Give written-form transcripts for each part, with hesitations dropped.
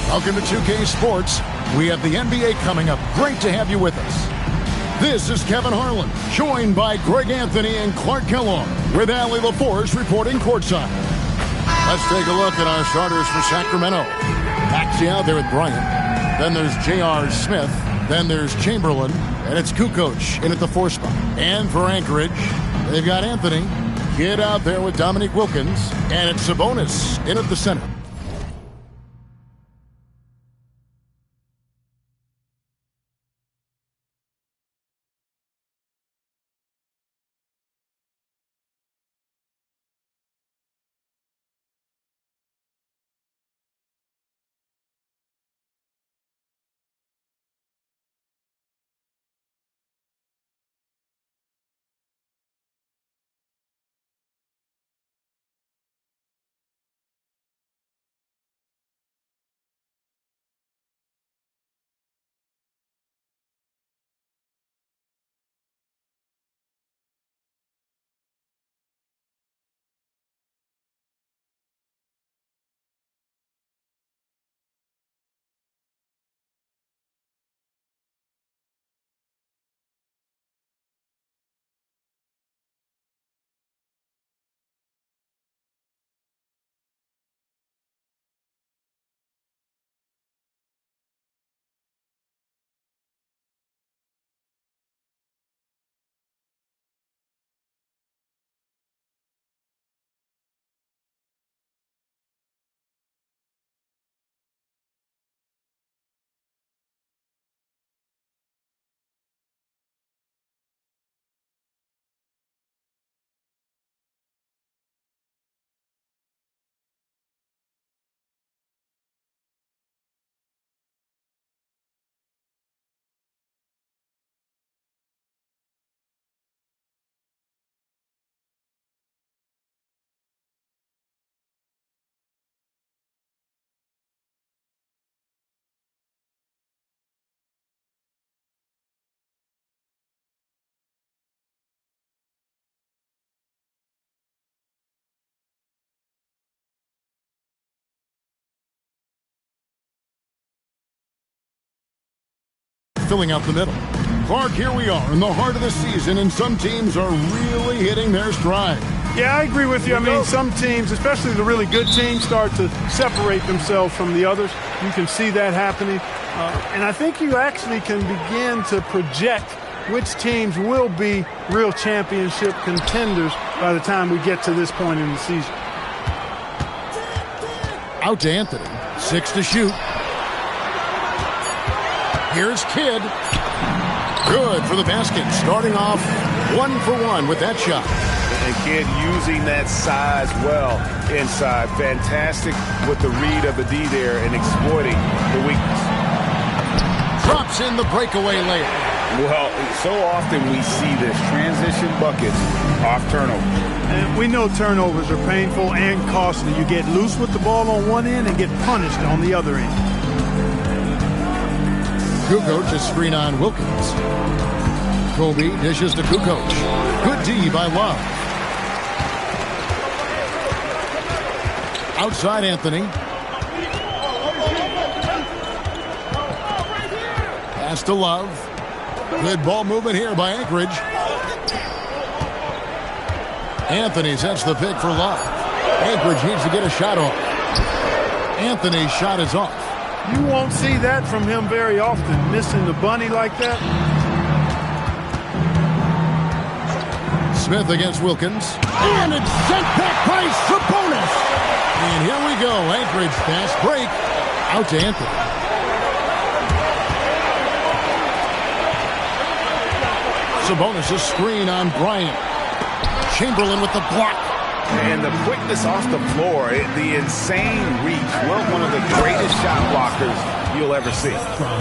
Welcome to 2K Sports. We have the NBA coming up. Great to have you with us. This is Kevin Harlan, joined by Greg Anthony and Clark Kellogg, with Allie LaForce reporting courtside. Let's take a look at our starters for Sacramento. Maxey out there with Bryant. Then there's J.R. Smith. Then there's Chamberlain. And it's Kukoc in at the 4 spot. And for Anchorage, they've got Anthony. Kid out there with Dominique Wilkins. And it's Sabonis in at the center. Filling out the middle. Clark, here we are in the heart of the season, and some teams are really hitting their stride. Yeah, I agree with you. I mean, some teams, especially the really good teams, start to separate themselves from the others. You can see that happening. And I think you actually can begin to project which teams will be real championship contenders by the time we get to this point in the season. Out to Anthony. 6 to shoot. Here's Kidd. Good for the basket. Starting off 1 for 1 with that shot. And Kidd using that size well inside. Fantastic with the read of the D there and exploiting the weakness. Drops in the breakaway layup. Well, so often we see this transition buckets off turnover. And we know turnovers are painful and costly. You get loose with the ball on one end and get punished on the other end. Kukoc is screen on Wilkins. Kobe dishes to Kukoc. Good D by Love. Outside Anthony. Pass to Love. Good ball movement here by Anchorage. Anthony sets the pick for Love. Anchorage needs to get a shot off. Anthony's shot is off. You won't see that from him very often, missing the bunny like that. Smith against Wilkins. And it's sent back by Sabonis. And here we go. Anchorage fast break. Out to Anthony. Sabonis a screen on Bryant. Chamberlain with the block. And the quickness off the floor, the insane reach. One of the greatest shot blockers you'll ever see.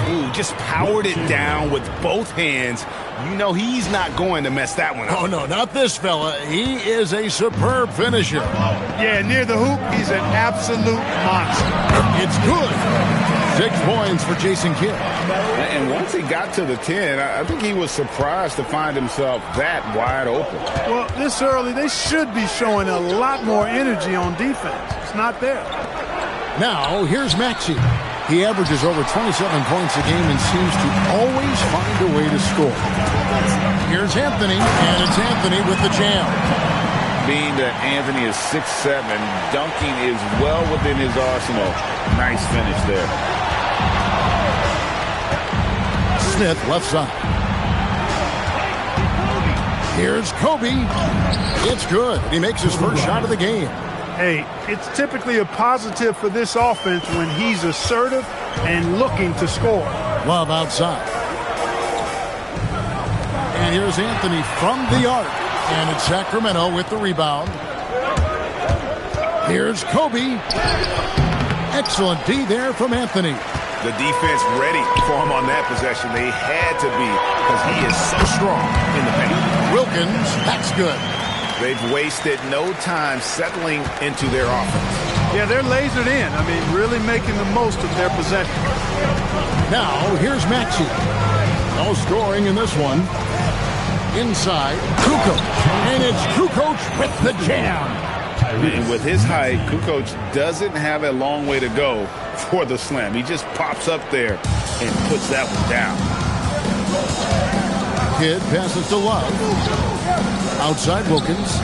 Ooh, just powered it down with both hands. You know he's not going to mess that one up. Oh, no, not this fella. He is a superb finisher. Yeah, near the hoop, he's an absolute monster. It's good. 6 points for Jason Kidd. And once he got to the 10, I think he was surprised to find himself that wide open. Well, this early, they should be showing a lot more energy on defense. It's not there. Now, here's Maxey. He averages over 27 points a game and seems to always find a way to score. Here's Anthony, and it's Anthony with the jam. Being that Anthony is 6'7", dunking is well within his arsenal. Nice finish there. Smith left side. Here's Kobe. It's good. He makes his first shot of the game. Hey, it's typically a positive for this offense when he's assertive and looking to score. Love outside. And here's Anthony from the arc. And it's Sacramento with the rebound. Here's Kobe. Excellent D there from Anthony. The defense ready for him on that possession. They had to be because he is so strong in the paint. Wilkins, that's good. They've wasted no time settling into their offense. Yeah, they're lasered in. I mean, really making the most of their possession. Now, here's Maxey. No scoring in this one. Inside, Kukoc. And it's Kukoc with the jam. And with his height, Kukoc doesn't have a long way to go for the slam. He just pops up there and puts that one down. Kidd passes to Love. Outside Wilkins.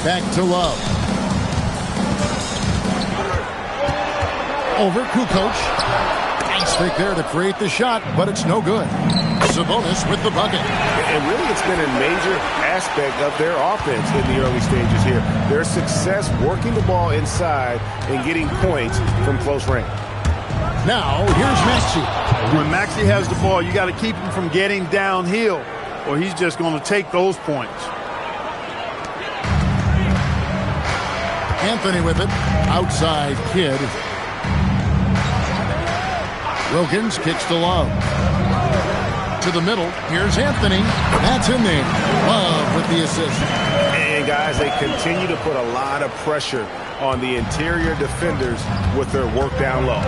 Back to Love. Over Kukoc. Nice fake there to create the shot, but it's no good. Sabonis with the bucket. And really it's been a major aspect of their offense in the early stages here. Their success working the ball inside and getting points from close range. Now, here's Maxey. When Maxey has the ball, you got to keep him from getting downhill, or he's just going to take those points. Anthony with it. Outside Kidd. Wilkins kicks to Love. To the middle. Here's Anthony. That's in there. Love with the assist. And guys, they continue to put a lot of pressure on the interior defenders with their work down low.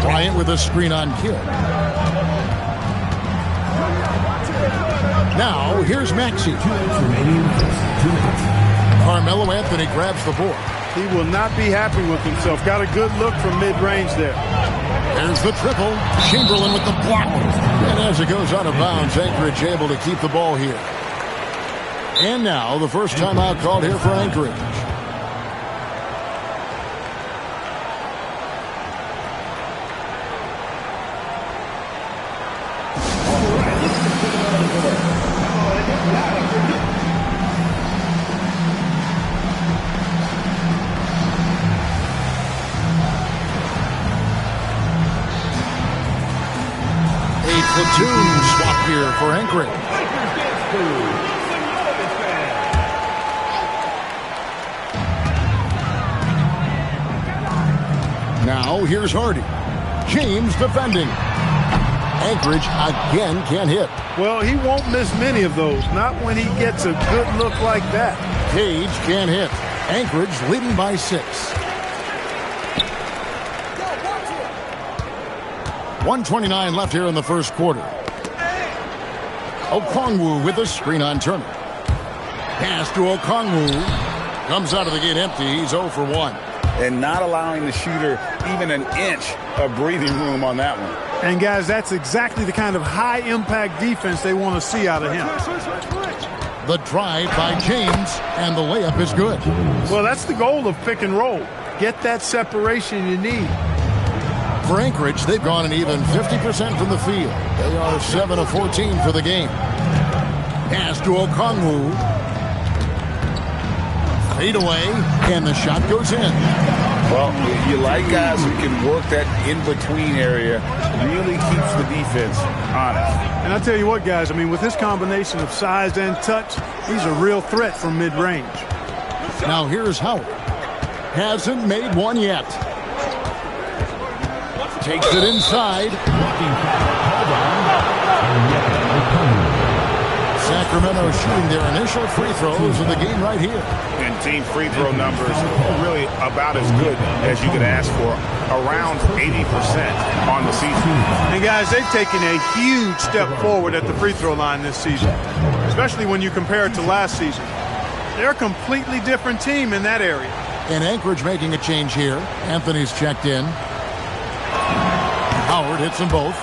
Bryant with a screen on Kidd. Now, here's Maxey. Carmelo Anthony grabs the board. He will not be happy with himself. Got a good look from mid-range there. There's the triple. Chamberlain with the block. And as it goes out of bounds, Anchorage able to keep the ball here. And now, the first timeout called here for Anchorage. Platoon swap here for Anchorage. Now here's Hardy. James defending. Anchorage again can't hit. Well, he won't miss many of those. Not when he gets a good look like that. Cage can't hit. Anchorage leading by 6. 1:29 left here in the first quarter. Okongwu with a screen on Turner. Pass to Okongwu. Comes out of the gate empty. He's 0 for 1. And not allowing the shooter even an inch of breathing room on that one. And, guys, that's exactly the kind of high-impact defense they want to see out of him. The drive by James, and the layup is good. Well, that's the goal of pick and roll. Get that separation you need. For Anchorage, they've gone an even 50% from the field. They are 7 of 14 for the game. Pass to Okongwu. Fade away, and the shot goes in. Well, you like guys who can work that in-between area, really keeps the defense honest. And I tell you what, guys, I mean, with this combination of size and touch, he's a real threat from mid-range. Now here's Howard. Hasn't made one yet. Takes it inside. Sacramento shooting their initial free throws of the game right here. And team free throw numbers really about as good as you could ask for, around 80% on the season. And guys, they've taken a huge step forward at the free throw line this season, especially when you compare it to last season. They're a completely different team in that area. And Anchorage making a change here. Anthony's checked in. Howard hits them both.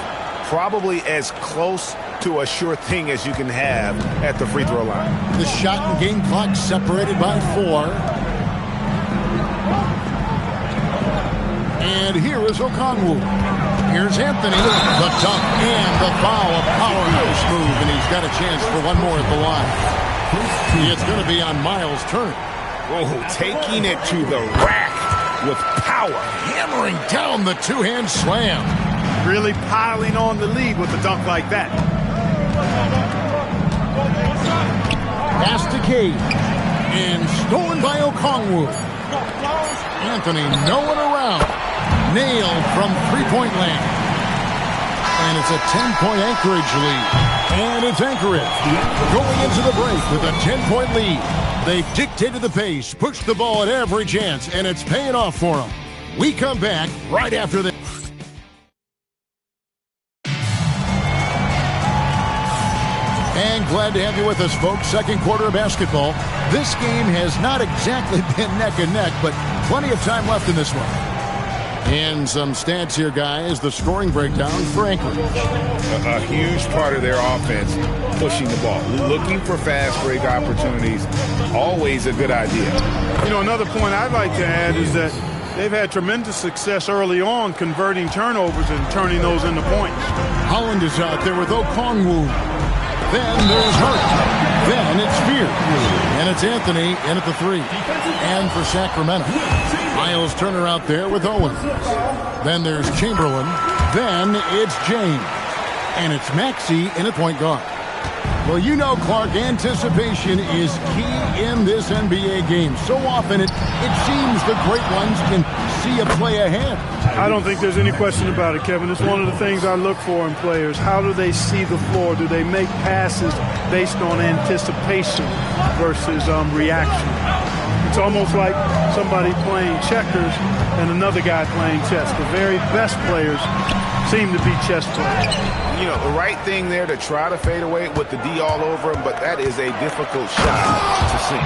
Probably as close to a sure thing as you can have at the free throw line. The shot and game clock separated by 4. And here is Okongwu. Here's Anthony. The dunk and the foul. A powerhouse move, and he's got a chance for one more at the line. It's going to be on Miles' turn. Oh, taking it to the rack with power. Hammering down the two-hand slam. Really piling on the lead with a dunk like that. Pass to Cade. And stolen by Okongwu. Anthony nowhere around. Nailed from three-point land. And it's a 10-point Anchorage lead. And it's Anchorage going into the break with a 10-point lead. They've dictated the pace, pushed the ball at every chance, and it's paying off for them. We come back right after this. And glad to have you with us, folks. Second quarter of basketball. This game has not exactly been neck and neck, but plenty of time left in this one. And some stats here, guys. The scoring breakdown for Anchorage. A huge part of their offense, pushing the ball. Looking for fast break opportunities. Always a good idea. You know, another point I'd like to add is that they've had tremendous success early on converting turnovers and turning those into points. Holland is out there with Okongwu. Then there's Hurt. Then it's Spears. And it's Anthony in at the 3. And for Sacramento, Miles Turner out there with Owens. Then there's Chamberlain. Then it's James. And it's Maxey in at point guard. Well, you know, Clark, anticipation is key in this NBA game. So often it seems the great ones can see a play ahead. I don't think there's any question about it, Kevin. It's one of the things I look for in players. How do they see the floor? Do they make passes based on anticipation versus reaction? It's almost like somebody playing checkers and another guy playing chess. The very best players seem to be chess players. You know, the right thing there to try to fade away with the D all over him, but that is a difficult shot to see.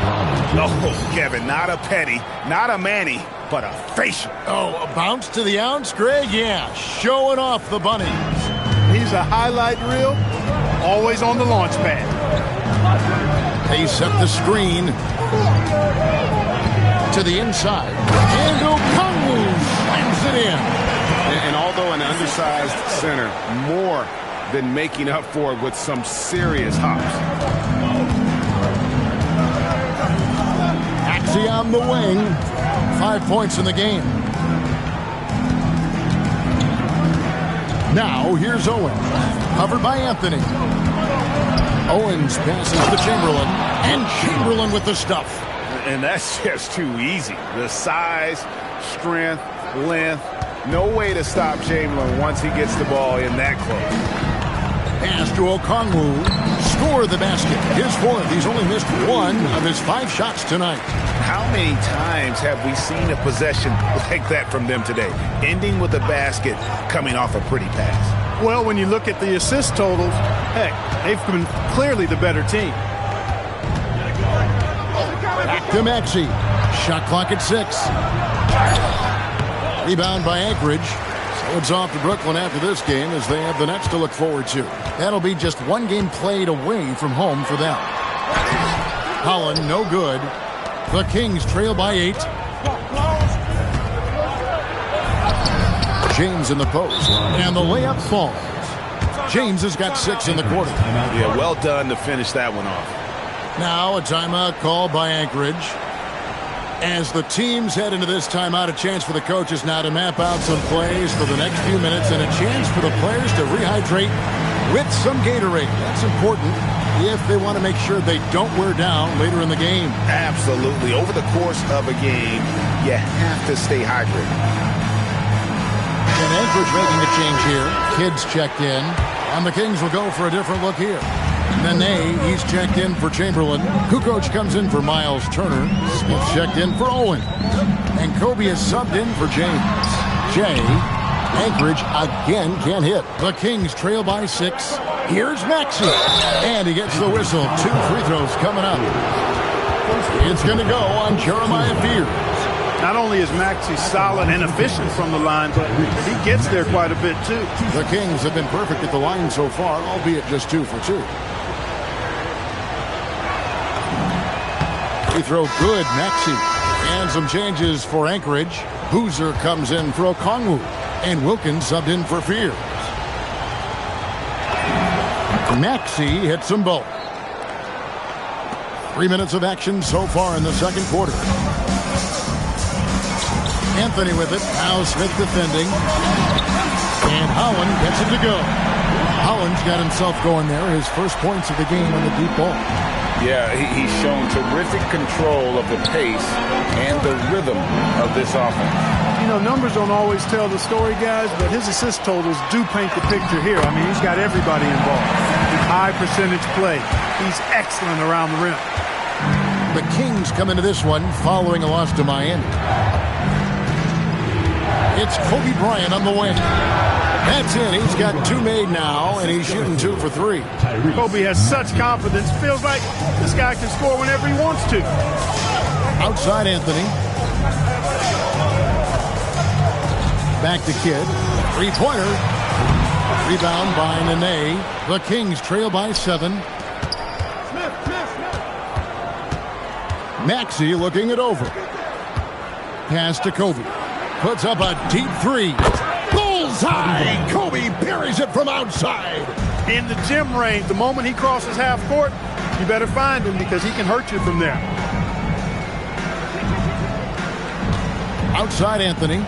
No, Kevin, not a penny, not a Manny, but a facial. Oh, a bounce to the ounce, Greg? Yeah, showing off the bunnies. He's a highlight reel, always on the launch pad. They set the screen to the inside. And Okongwu slams it in. And although an undersized center, more than making up for it with some serious hops. Maxey on the wing. 5 points in the game. Now here's Owens. Covered by Anthony. Owens passes to Chamberlain. And Chamberlain with the stuff. And that's just too easy. The size, strength, length. No way to stop Chamberlain once he gets the ball in that close. Pass to Okongwu. Score the basket. His 4th. He's only missed 1 of his 5 shots tonight. How many times have we seen a possession like that from them today? Ending with a basket, coming off a pretty pass. Well, when you look at the assist totals, heck, they've been clearly the better team. Back to Maxey. Shot clock at 6. Rebound by Anchorage. So it's off to Brooklyn after this game as they have the Nets to look forward to. That'll be just 1 game played away from home for them. Holland, no good. The Kings trail by 8. James in the post. And the layup falls. James has got 6 in the quarter. Yeah, well done to finish that one off. Now a timeout called by Anchorage. As the teams head into this timeout, a chance for the coaches now to map out some plays for the next few minutes and a chance for the players to rehydrate with some Gatorade. That's important if they want to make sure they don't wear down later in the game. Absolutely. Over the course of a game, you have to stay hydrated. And Anchorage making a change here. Kids checked in. And the Kings will go for a different look here. Nene, he's checked in for Chamberlain. Kukoc comes in for Miles Turner. Smith checked in for Owen. And Kobe is subbed in for James. Jay, Anchorage again can't hit. The Kings trail by 6. Here's Maxey. And he gets the whistle. 2 free throws coming up. It's going to go on Jeremiah Fears. Not only is Maxey solid and efficient from the line, but he gets there quite a bit, too. The Kings have been perfect at the line so far, albeit just 2 for 2. Free throw good, Maxey. And some changes for Anchorage. Boozer comes in for Okongwu. And Wilkins subbed in for Fears. Maxey hits them both. 3 minutes of action so far in the second quarter. Anthony with it. Now Smith defending. And Holland gets it to go. Holland's got himself going there. His first points of the game on the deep ball. Yeah, he's shown terrific control of the pace and the rhythm of this offense. You know, numbers don't always tell the story, guys, but his assist totals do paint the picture here. I mean, he's got everybody involved. High percentage play. He's excellent around the rim. The Kings come into this one following a loss to Miami. It's Kobe Bryant on the wing. That's in. He's got 2 made now, and he's shooting 2 for 3. Kobe has such confidence. Feels like this guy can score whenever he wants to. Outside Anthony. Back to Kidd. 3-pointer. Rebound by Nene. The Kings trail by 7. Maxey looking it over. Pass to Kobe. Puts up a deep 3. Bullseye! Kobe buries it from outside. In the gym range, the moment he crosses half court, you better find him because he can hurt you from there. Outside Anthony.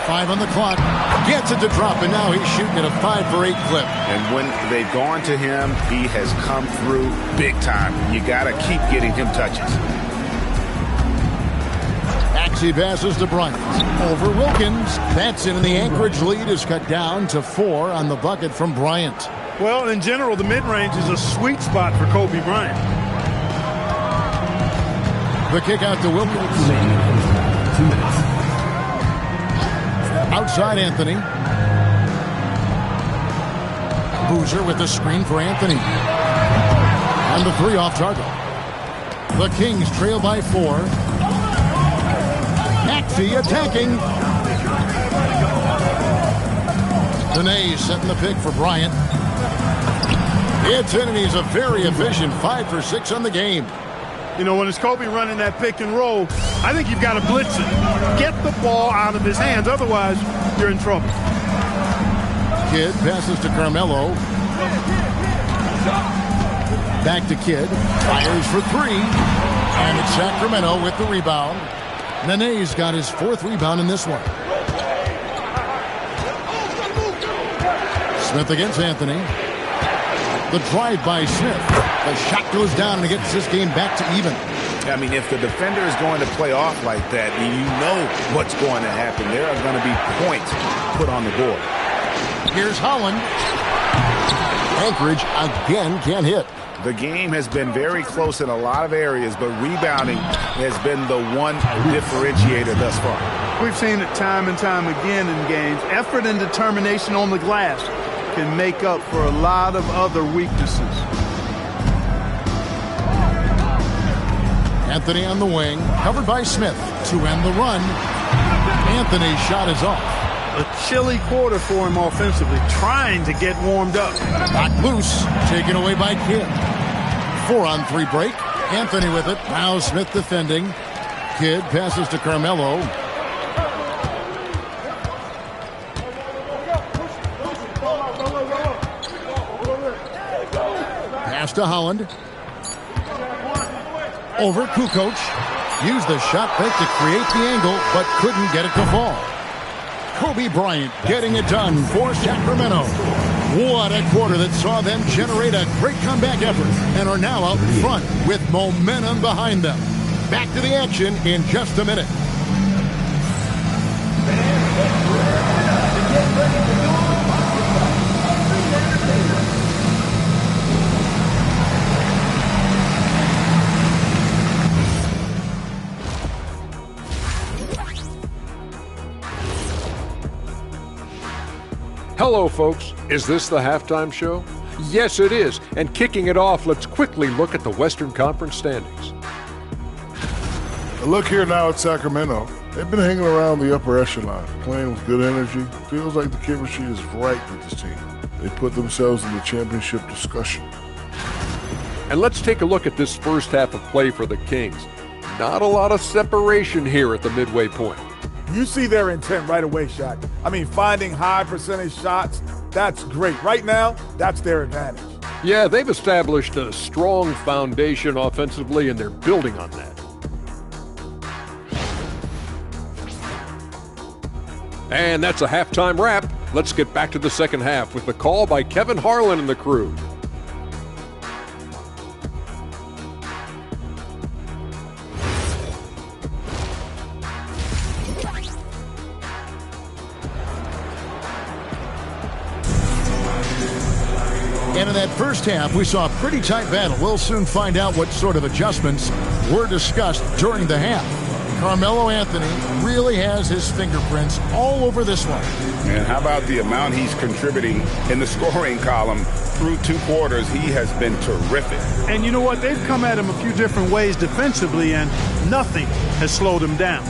Five on the clock. Gets it to drop, and now he's shooting at a 5 for 8 clip. And when they've gone to him, he has come through big time. You got to keep getting him touches. Maxey passes to Bryant. Over Wilkins. That's in, and the Anchorage lead is cut down to 4 on the bucket from Bryant. Well, in general, the mid-range is a sweet spot for Kobe Bryant. The kick out to Wilkins. Outside Anthony. Boozer with the screen for Anthony. And the 3 off target. The Kings trail by 4. Maxey attacking. Nene setting the pick for Bryant. It's in, and he's a very efficient 5 for 6 on the game. You know, when it's Kobe running that pick and roll, I think you've got to blitz it. Get the ball out of his hands. Otherwise, you're in trouble. Kidd passes to Carmelo. Back to Kidd. Fires for 3. And it's Sacramento with the rebound. Nene's got his 4th rebound in this one. Smith against Anthony. The drive by Smith. The shot goes down and gets this game back to even. I mean, if the defender is going to play off like that, then you know what's going to happen. There are going to be points put on the board. Here's Holland. Anchorage again can't hit. The game has been very close in a lot of areas, but rebounding has been the one differentiator thus far. We've seen it time and time again in games. Effort and determination on the glass can make up for a lot of other weaknesses. Anthony on the wing, covered by Smith to end the run. Anthony's shot is off. A chilly quarter for him offensively, trying to get warmed up. Knocked loose, taken away by Kidd. 4-on-3 break. Anthony with it. Now Smith defending. Kidd passes to Carmelo. Pass to Holland. Over Kukoc. Used the shot fake to create the angle, but couldn't get it to fall. Kobe Bryant getting it done for Sacramento. What a quarter that saw them generate a great comeback effort and are now out in front with momentum behind them. Back to the action in just a minute. Hello, folks. Is this the halftime show? Yes, it is. And kicking it off, let's quickly look at the Western Conference standings. Look here now at Sacramento. They've been hanging around the upper echelon, playing with good energy. Feels like the chemistry is right with this team. They put themselves in the championship discussion. And let's take a look at this first half of play for the Kings. Not a lot of separation here at the midway point. You see their intent right away, Shaq. I mean, finding high percentage shots, that's great. Right now, that's their advantage. Yeah, they've established a strong foundation offensively, and they're building on that. And that's a halftime wrap. Let's get back to the second half with the call by Kevin Harlan and the crew. And in that first half, we saw a pretty tight battle. We'll soon find out what sort of adjustments were discussed during the half. Carmelo Anthony really has his fingerprints all over this one. And how about the amount he's contributing in the scoring column through 2 quarters? He has been terrific. And you know what? They've come at him a few different ways defensively, and nothing has slowed him down.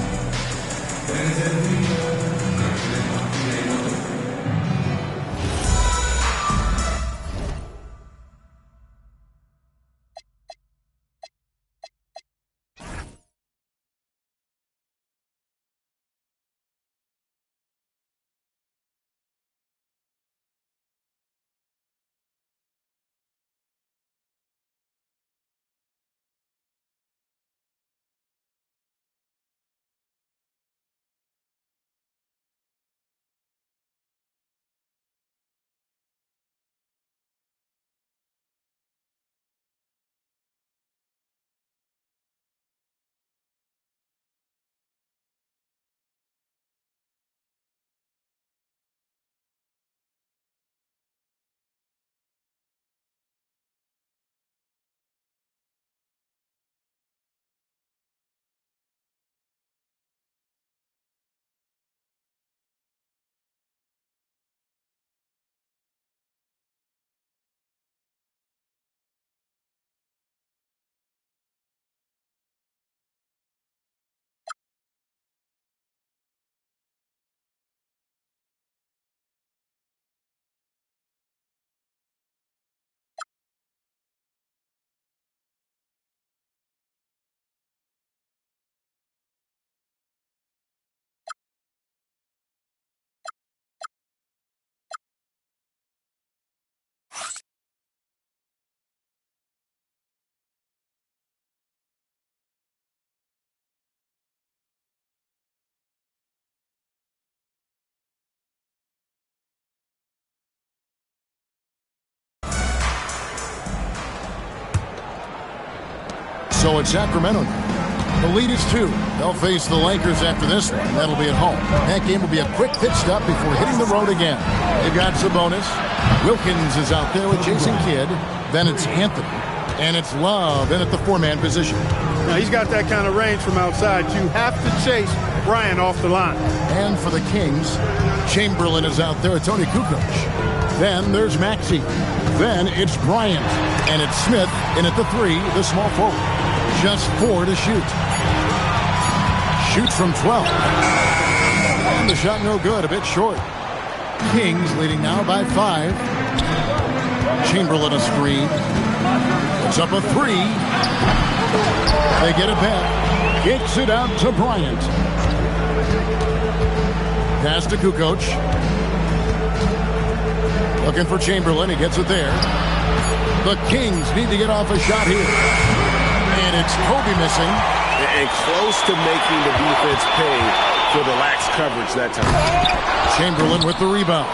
So it's Sacramento. The lead is 2. They'll face the Lakers after this one. That'll be at home. That game will be a quick pit stop before hitting the road again. They've got Sabonis. Wilkins is out there with Jason Kidd. Then it's Anthony. And it's Love in at the 4-man position. Now, he's got that kind of range from outside. You have to chase Bryant off the line. And for the Kings, Chamberlain is out there with Tony Kukoc. Then there's Maxey. Then it's Bryant. And it's Smith in at the 3, the small forward. Just 4 to shoot. Shoots from 12. And the shot no good, a bit short. Kings leading now by 5. Chamberlain a screen. It's up a 3. They get it back. Kicks it out to Bryant. Pass to Kukoc. Looking for Chamberlain. He gets it there. The Kings need to get off a shot here. And it's Kobe missing. And close to making the defense pay for the lax coverage that time. Chamberlain with the rebound.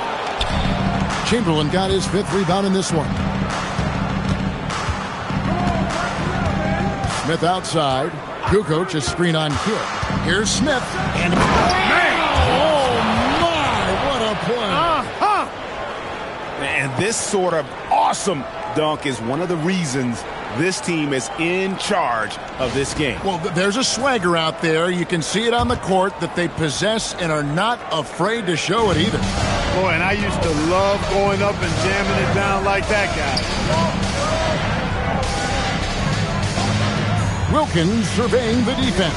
Chamberlain got his 5th rebound in this one. Smith outside. Kukoc, a screen on Kidd. Here's Smith. And oh, my, what a play. And this sort of awesome dunk is one of the reasons this team is in charge of this game. Well, there's a swagger out there. You can see it on the court that they possess and are not afraid to show it either. Boy, and I used to love going up and jamming it down like that guy. Wilkins surveying the defense.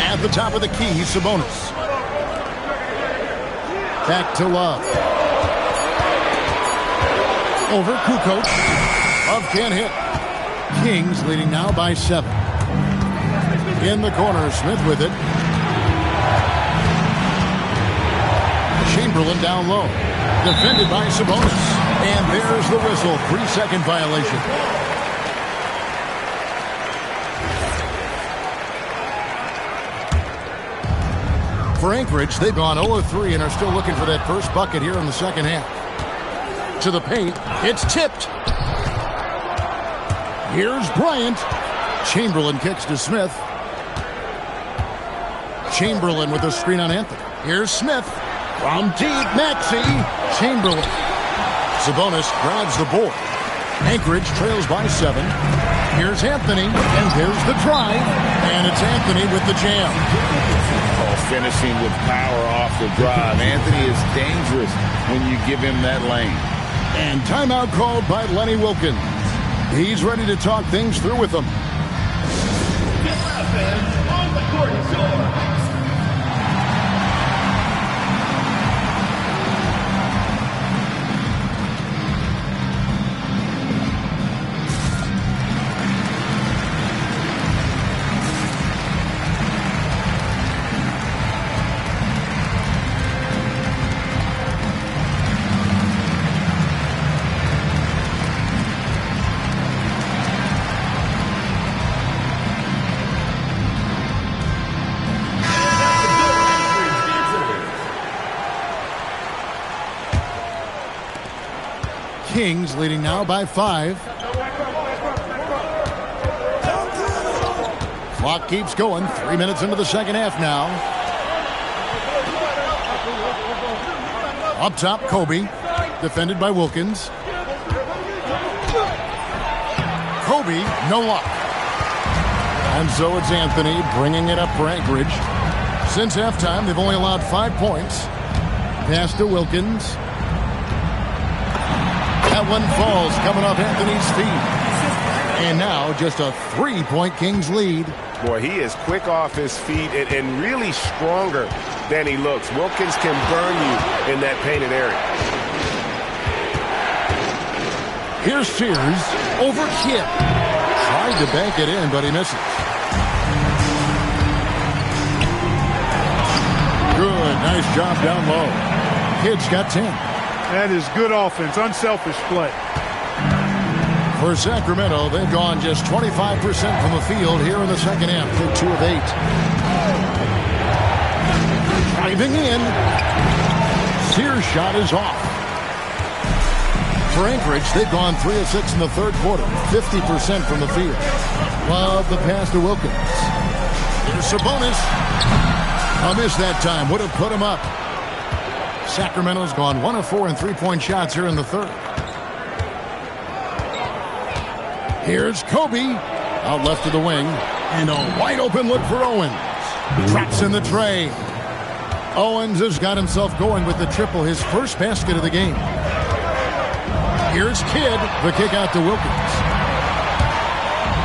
At the top of the key, Sabonis. Back to Love. Over Kukoc. Love can't hit. Kings leading now by 7. In the corner, Smith with it. Chamberlain down low. Defended by Sabonis. And there's the whistle. 3-second violation. For Anchorage, they've gone 0-3 and are still looking for that first bucket here in the second half. To the paint. It's tipped. Here's Bryant. Chamberlain kicks to Smith. Chamberlain with a screen on Anthony. Here's Smith. From deep, Maxey. Chamberlain. Sabonis grabs the board. Anchorage trails by 7. Here's Anthony. And there's the drive. And it's Anthony with the jam. Finishing with power off the drive. Anthony is dangerous when you give him that lane. And timeout called by Lenny Wilkins. He's ready to talk things through with them. On the court, Kings leading now by 5. Clock keeps going. 3 minutes into the second half now. Up top, Kobe. Defended by Wilkins. Kobe, no luck. And so it's Anthony bringing it up for Anchorage. Since halftime, they've only allowed 5 points. Pass to Wilkins. That one falls, coming off Anthony's feet. And now just a 3-point Kings lead. Boy, he is quick off his feet and really stronger than he looks. Wilkins can burn you in that painted area. Here's Sears over Kidd. Tried to bank it in, but he misses. Good, nice job down low. Kidd's got 10. That is good offense, unselfish play. For Sacramento, they've gone just 25% from the field here in the second half. They're 2 of 8. Driving in. Sears' shot is off. For Anchorage, they've gone 3 of 6 in the third quarter. 50% from the field. Love the pass to Wilkins. Here's Sabonis. A miss that time. Would have put him up. Sacramento's gone 1 of 4 in 3-point shots here in the third. Here's Kobe. Out left to the wing. And a wide open look for Owens. Traps in the tray. Owens has got himself going with the triple, his first basket of the game. Here's Kidd. The kick out to Wilkins.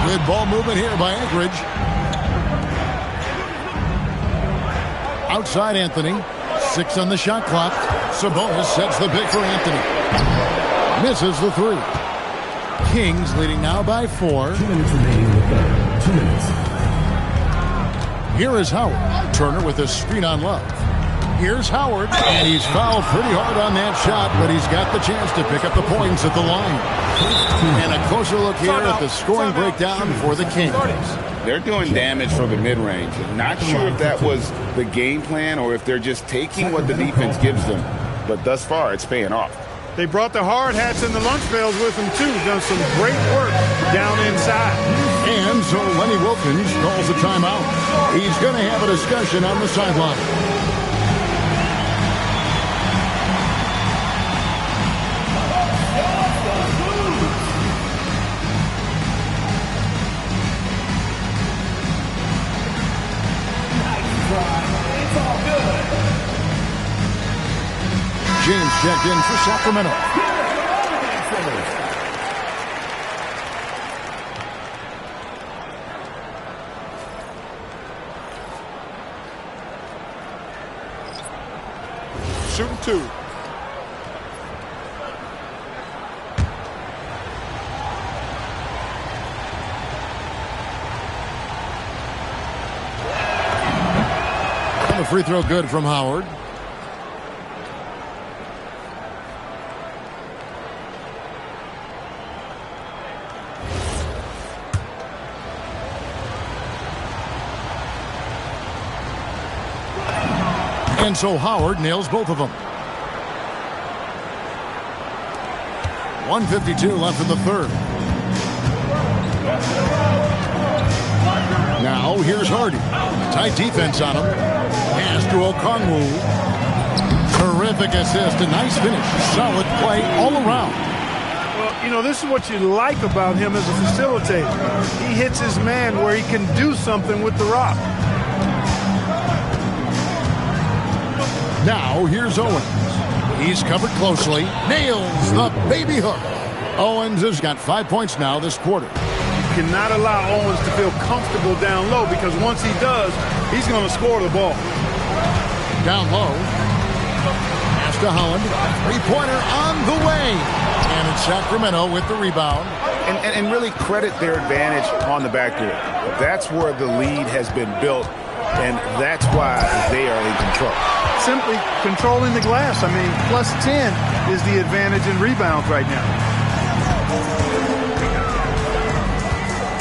Good ball movement here by Anchorage. Outside Anthony. 6 on the shot clock. Sabonis sets the pick for Anthony. Misses the 3. Kings leading now by 4. 2 minutes remaining in the third. 2 minutes. Here is Howard. Turner with a screen on Love. Here's Howard, and he's fouled pretty hard on that shot, but he's got the chance to pick up the points at the line. And a closer look here at the scoring breakdown for the Kings. They're doing damage from the mid-range. Not sure if that was the game plan or if they're just taking what the defense gives them. But thus far, it's paying off. They brought the hard hats and the lunch pails with them, too. Done some great work down inside. And so Lenny Wilkins calls a timeout. He's going to have a discussion on the sideline. James checked in for Sacramento. Shooting 2. And the free throw good from Howard. And so Howard nails both of them. 1:52 left in the third. Now here's Hardy. Tight defense on him. Pass to Okongwu. Terrific assist. A nice finish. Solid play all around. Well, you know, this is what you like about him as a facilitator. He hits his man where he can do something with the rock. Now, here's Owens. He's covered closely. Nails the baby hook. Owens has got 5 points now this quarter. You cannot allow Owens to feel comfortable down low because once he does, he's going to score the ball. Down low. Pass to Holland. Three-pointer on the way. And it's Sacramento with the rebound. And really credit their advantage on the backdoor. That's where the lead has been built, and that's why they are in control. Simply controlling the glass. I mean, plus 10 is the advantage in rebounds right now.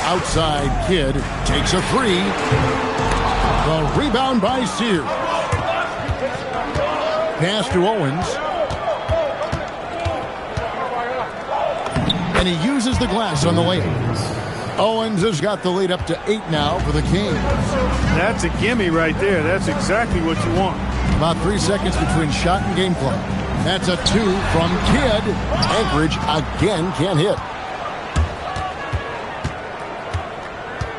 Outside Kid takes a three. The rebound by Sears. Pass to Owens. And he uses the glass on the layup. Owens has got the lead up to 8 now for the Kings. That's a gimme right there. That's exactly what you want. About 3 seconds between shot and game clock. That's a 2 from Kidd. Anchorage again can't hit.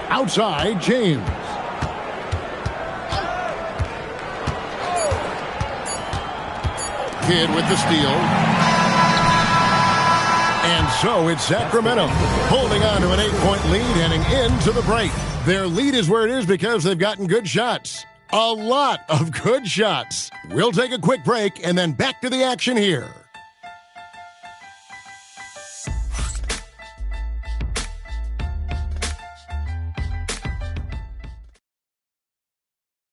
Outside, James. Kidd with the steal. And so it's Sacramento holding on to an 8-point lead heading into the break. Their lead is where it is because they've gotten good shots. A lot of good shots. We'll take a quick break and then back to the action here.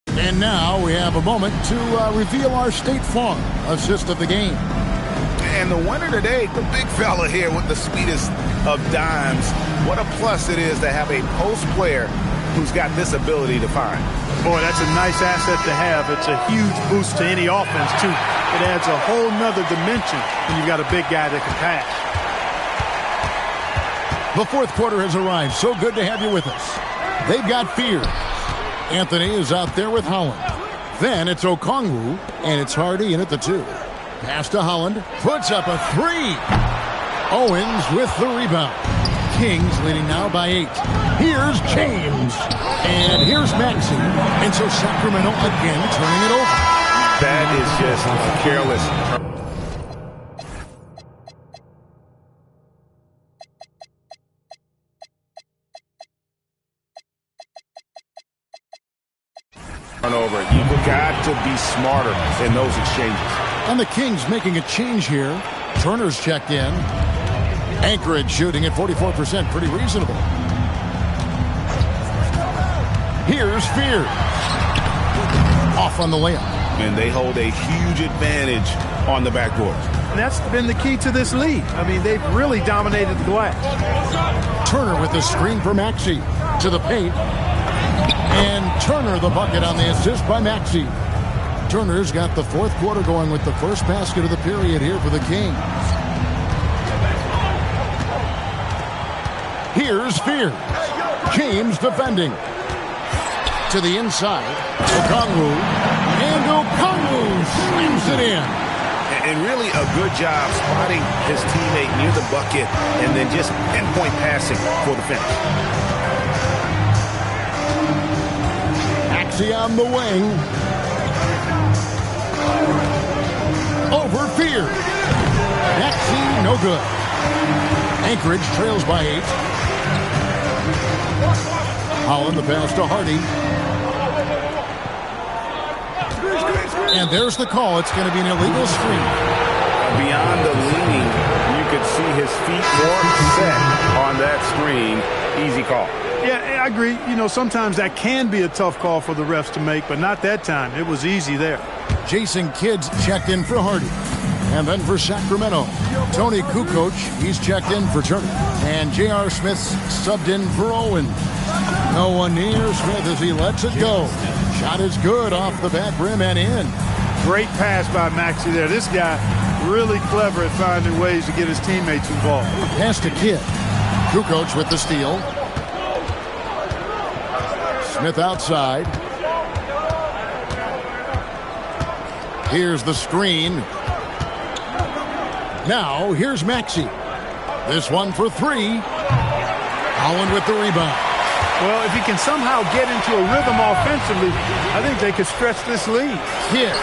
And now we have a moment to reveal our State Farm assist of the game. And the winner today, the big fella here with the sweetest of dimes. What a plus it is to have a post player who's got this ability to find. Boy, that's a nice asset to have. It's a huge boost to any offense, too. It adds a whole nother dimension when you've got a big guy that can pass. The fourth quarter has arrived. So good to have you with us. They've got Fears. Anthony is out there with Holland. Then it's Okongwu, and it's Hardy in at the 2. Pass to Holland. Puts up a 3. Owens with the rebound. Kings leading now by 8. Here's James. And here's Maxey. And so Sacramento again turning it over. That is just careless. Turnover. You've got to be smarter in those exchanges. And the Kings making a change here. Turner's checked in. Anchorage shooting at 44%. Pretty reasonable. Here's Fears. Off on the layup. and they hold a huge advantage on the backboard. And that's been the key to this lead. I mean, they've really dominated the glass. Turner with the screen for Maxey to the paint. And Turner the bucket on the assist by Maxey. Turner's got the fourth quarter going with the first basket of the period here for the Kings. Here's Fear. James defending. To the inside. Okongwu. And Okongwu slams it in. And really a good job spotting his teammate near the bucket and then just pinpoint passing for the finish. Maxey on the wing. Over Fear. Maxey, no good. Anchorage trails by 8. Holland the pass to Hardy. And there's the call. It's going to be an illegal screen. Beyond the leaning, you could see his feet more set on that screen. Easy call. Yeah, I agree. You know, sometimes that can be a tough call for the refs to make, but not that time. It was easy there. Jason Kidd's checked in for Hardy. And then for Sacramento, Tony Kukoc, he's checked in for Turner. And J.R. Smith's subbed in for Owen. No one near Smith as he lets it go. Shot is good off the back rim and in. Great pass by Maxey there. This guy really clever at finding ways to get his teammates involved. Pass to Kidd. Kukoc with the steal. Smith outside. Here's the screen. Now, here's Maxey. This one for 3. Holland with the rebound. Well, if he can somehow get into a rhythm offensively, I think they could stretch this lead. Kidd.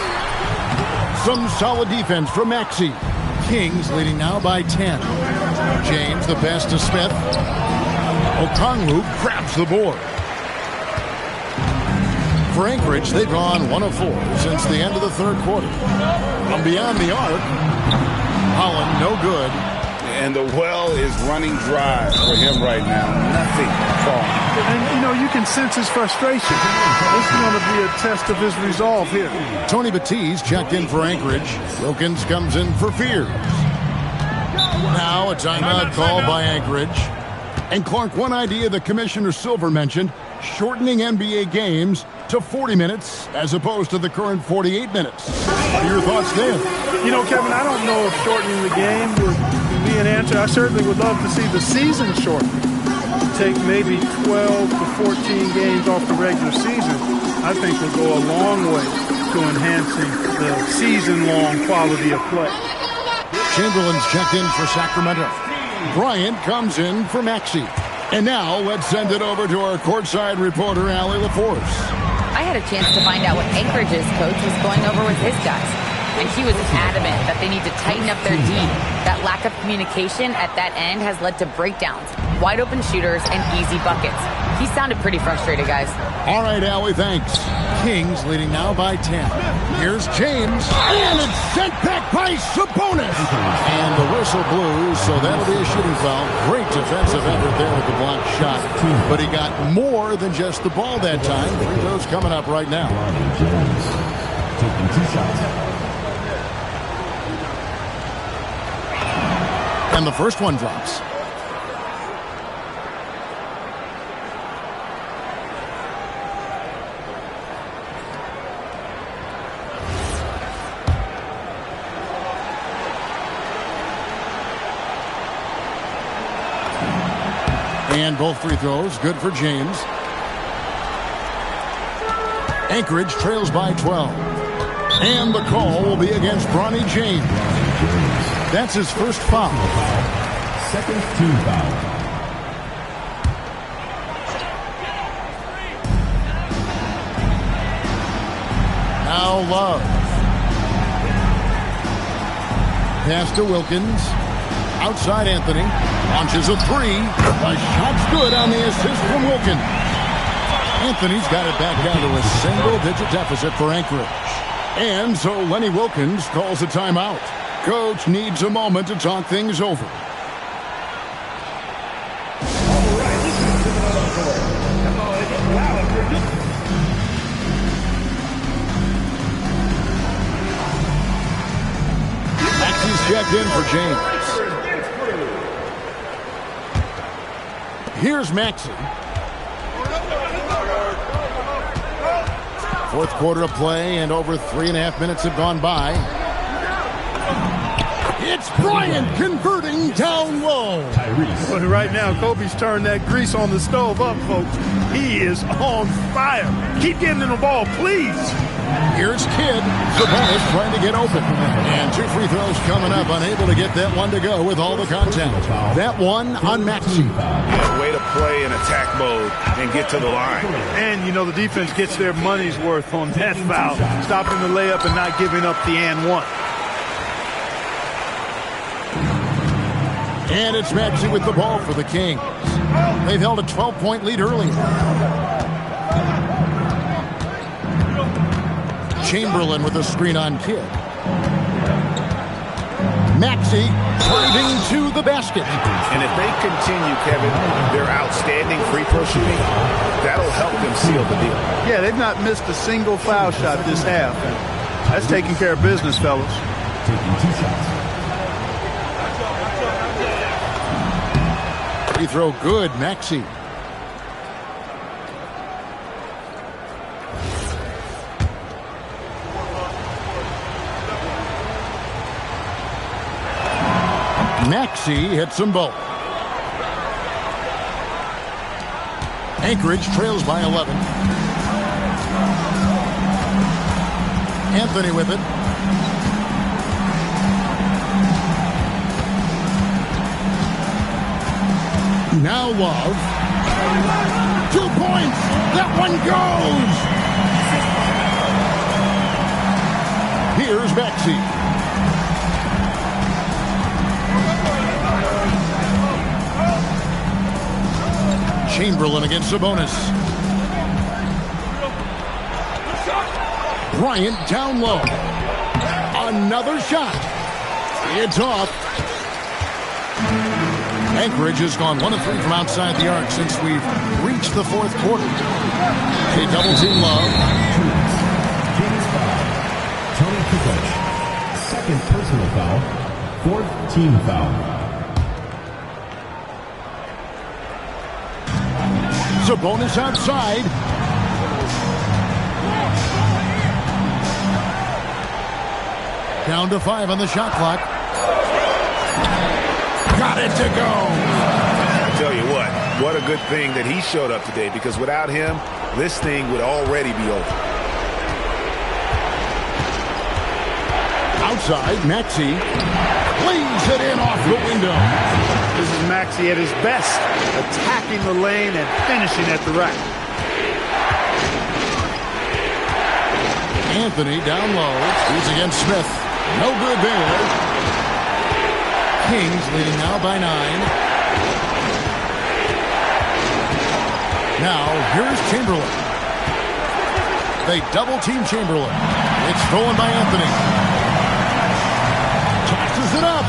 Some solid defense from Maxey. Kings leading now by 10. James, the pass to Smith. Okongwu grabs the board. For Anchorage, they've gone 1 of 4 since the end of the third quarter. From beyond the arc, Holland no good. And the well is running dry for him right now. Nothing falling. And, you know, you can sense his frustration. This is going to be a test of his resolve here. Tony Batiste checked in for Anchorage. Wilkins comes in for Fears. Now a timeout called by Anchorage. And Clark, one idea that Commissioner Silver mentioned, shortening NBA games to 40 minutes as opposed to the current 48 minutes. What are your thoughts there? You know, Kevin, I don't know if shortening the game would be an answer. I certainly would love to see the season shortened. Take maybe 12 to 14 games off the regular season. I think will go a long way to enhancing the season-long quality of play. Chamberlain's checked in for Sacramento. Bryant comes in for Maxey. And now let's send it over to our courtside reporter, Allie LaForce. I had a chance to find out what Anchorage's coach was going over with his guys. And he was adamant that they need to tighten up their D. That lack of communication at that end has led to breakdowns, wide open shooters, and easy buckets. He sounded pretty frustrated, guys. All right, Allie, thanks. Kings leading now by 10. Here's James. And it's sent back by Sabonis. And the whistle blew, so that'll be a shooting foul. Great defensive effort there with the blocked shot. But he got more than just the ball that time. Free throws coming up right now. Taking 2 shots. And the first one drops. And both free throws good for James. Anchorage trails by 12. And the call will be against Bronny James. That's his first foul. Second team foul. Now Love. Pass to Wilkins. Outside Anthony. Launches a 3. The shot's good on the assist from Wilkins. Anthony's got it back down to a single-digit deficit for Anchorage. And so Lenny Wilkins calls a timeout. Coach needs a moment to talk things over. back in for James. Here's Maxey. Fourth quarter of play, and over 3.5 minutes have gone by. It's Bryant converting down low. But right now, Kobe's turned that grease on the stove up, folks. He is on fire. Keep getting him the ball, please. Here's Kidd. Sabonis trying to get open. And 2 free throws coming up. Unable to get that one to go with all the contact. That one on Maxey. Yeah, way to play in attack mode and get to the line. And, you know, the defense gets their money's worth on that foul. Stopping the layup and not giving up the and one. And it's Maxey with the ball for the Kings. They've held a 12-point lead earlier. Chamberlain with a screen on Kidd. Maxey driving to the basket. And if they continue, Kevin, their outstanding free throw shooting, that'll help them seal the deal. Yeah, they've not missed a single foul shot this half. That's taking care of business, fellas. Taking 2 shots. Free throw good, Maxey. Maxey hits them both. Anchorage trails by 11. Anthony with it. Now Love. 2 points. That one goes. Here's Maxey. Chamberlain against Sabonis. Bryant down low. Another shot. It's off. Anchorage has gone 1 of 3 from outside the arc since we've reached the fourth quarter. They double team Love. Tony Kukoc. Second personal foul. 4th team foul. Sabonis outside. Down to 5 on the shot clock. Got it to go. I tell you what a good thing that he showed up today, because without him, this thing would already be over. Outside, Maxey lays it in off the window. This is Maxey at his best, attacking the lane and finishing at the rack. Anthony down low. He's against Smith. No good there. Kings leading now by 9. Now, here's Chamberlain. They double-team Chamberlain. It's stolen by Anthony. Tosses it up.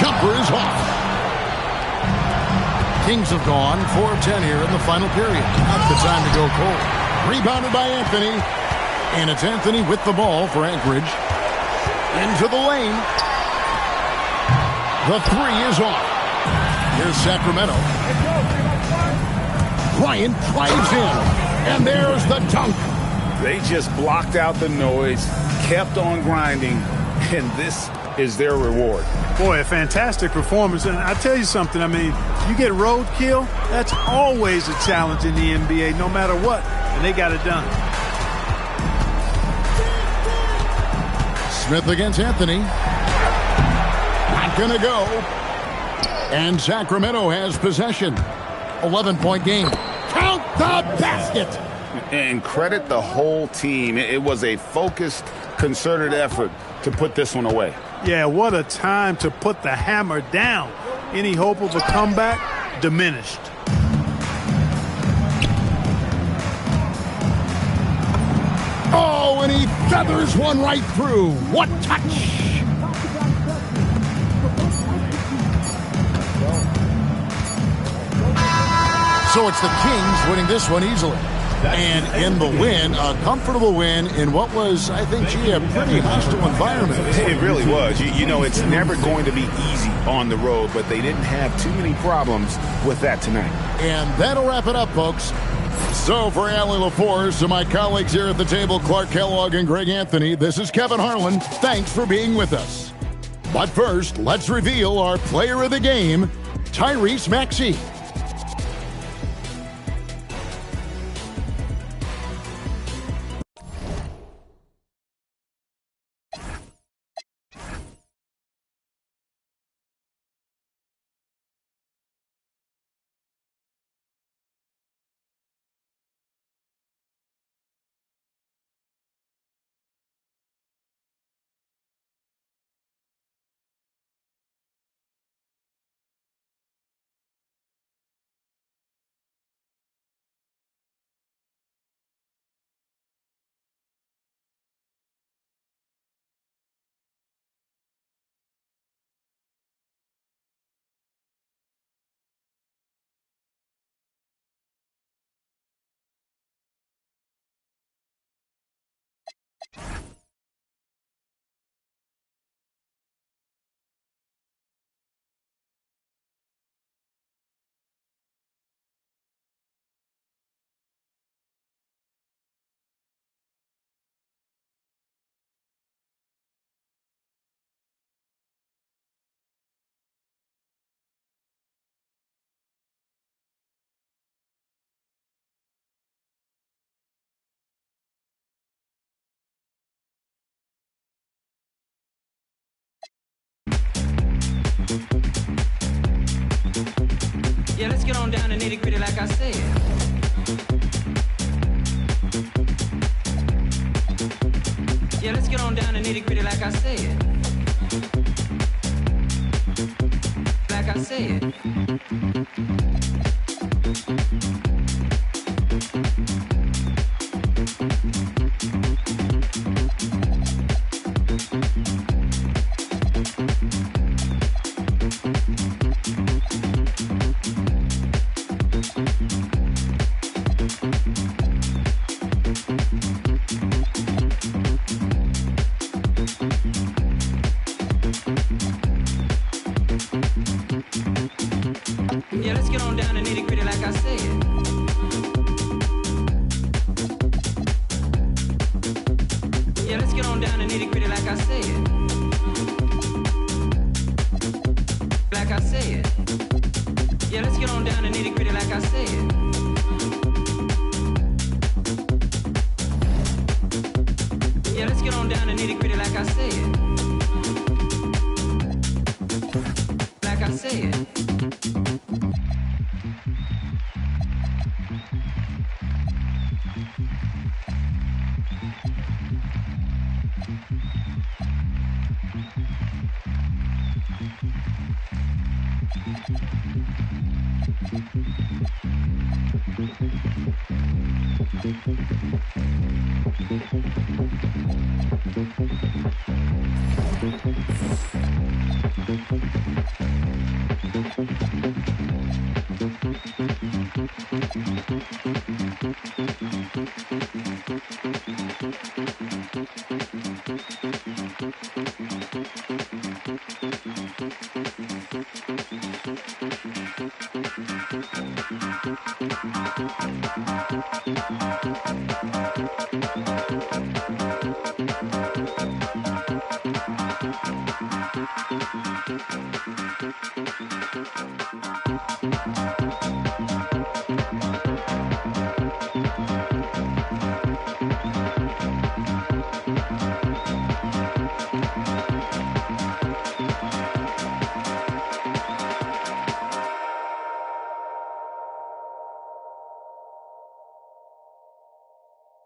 Jumper is off. Kings have gone 4 of 10 here in the final period. Not the time to go cold. Rebounded by Anthony. And it's Anthony with the ball for Anchorage. Into the lane. The 3 is off. Here's Sacramento. Bryant drives in. And there's the dunk. They just blocked out the noise, kept on grinding, and this is their reward. Boy, a fantastic performance. And I tell you something, I mean, you get roadkill, that's always a challenge in the NBA, no matter what. And they got it done. Smith against Anthony. Not going to go. And Sacramento has possession. 11-point game. Count the basket. And credit the whole team. It was a focused, concerted effort to put this one away. Yeah, what a time to put the hammer down. Any hope of a comeback diminished. Oh, and he feathers one right through. What touch! So it's the Kings winning this one easily. And in the win, a comfortable win in what was, I think, a pretty hostile environment. It really was. You know, it's never going to be easy on the road, but they didn't have too many problems with that tonight. And that'll wrap it up, folks. So for Allie LaForce and my colleagues here at the table, Clark Kellogg and Greg Anthony, this is Kevin Harlan. Thanks for being with us. But first, let's reveal our player of the game, Tyrese Maxey. Yeah, let's get on down to nitty gritty like I said. Yeah, let's get on down to nitty gritty like I said. Like I said. Yeah, let's get on down to nitty gritty like I said. Yeah, let's get on down to nitty gritty like I said. Like I said. Yeah, let's get on down to nitty gritty like I said. Yeah, let's get on down to nitty gritty like I said. Like I said.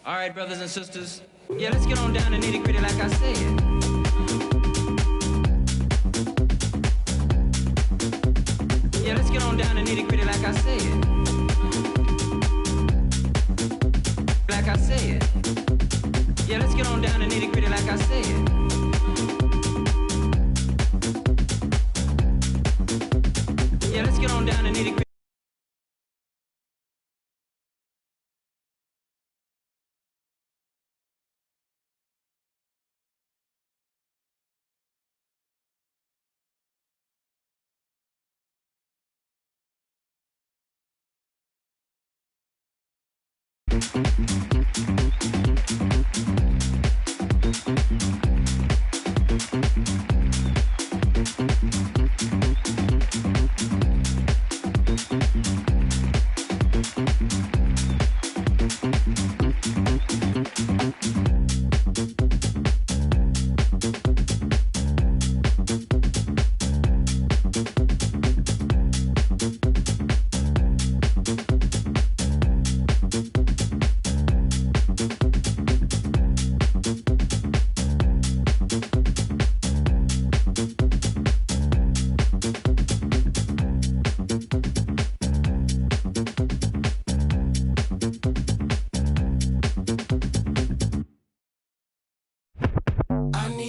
All right, brothers and sisters. Yeah, let's get on down to nitty gritty like I said. Yeah, let's get on down to nitty gritty like I said. Like I said. Yeah, let's get on down to nitty gritty like I said. Yeah, let's get on down to nitty gritty.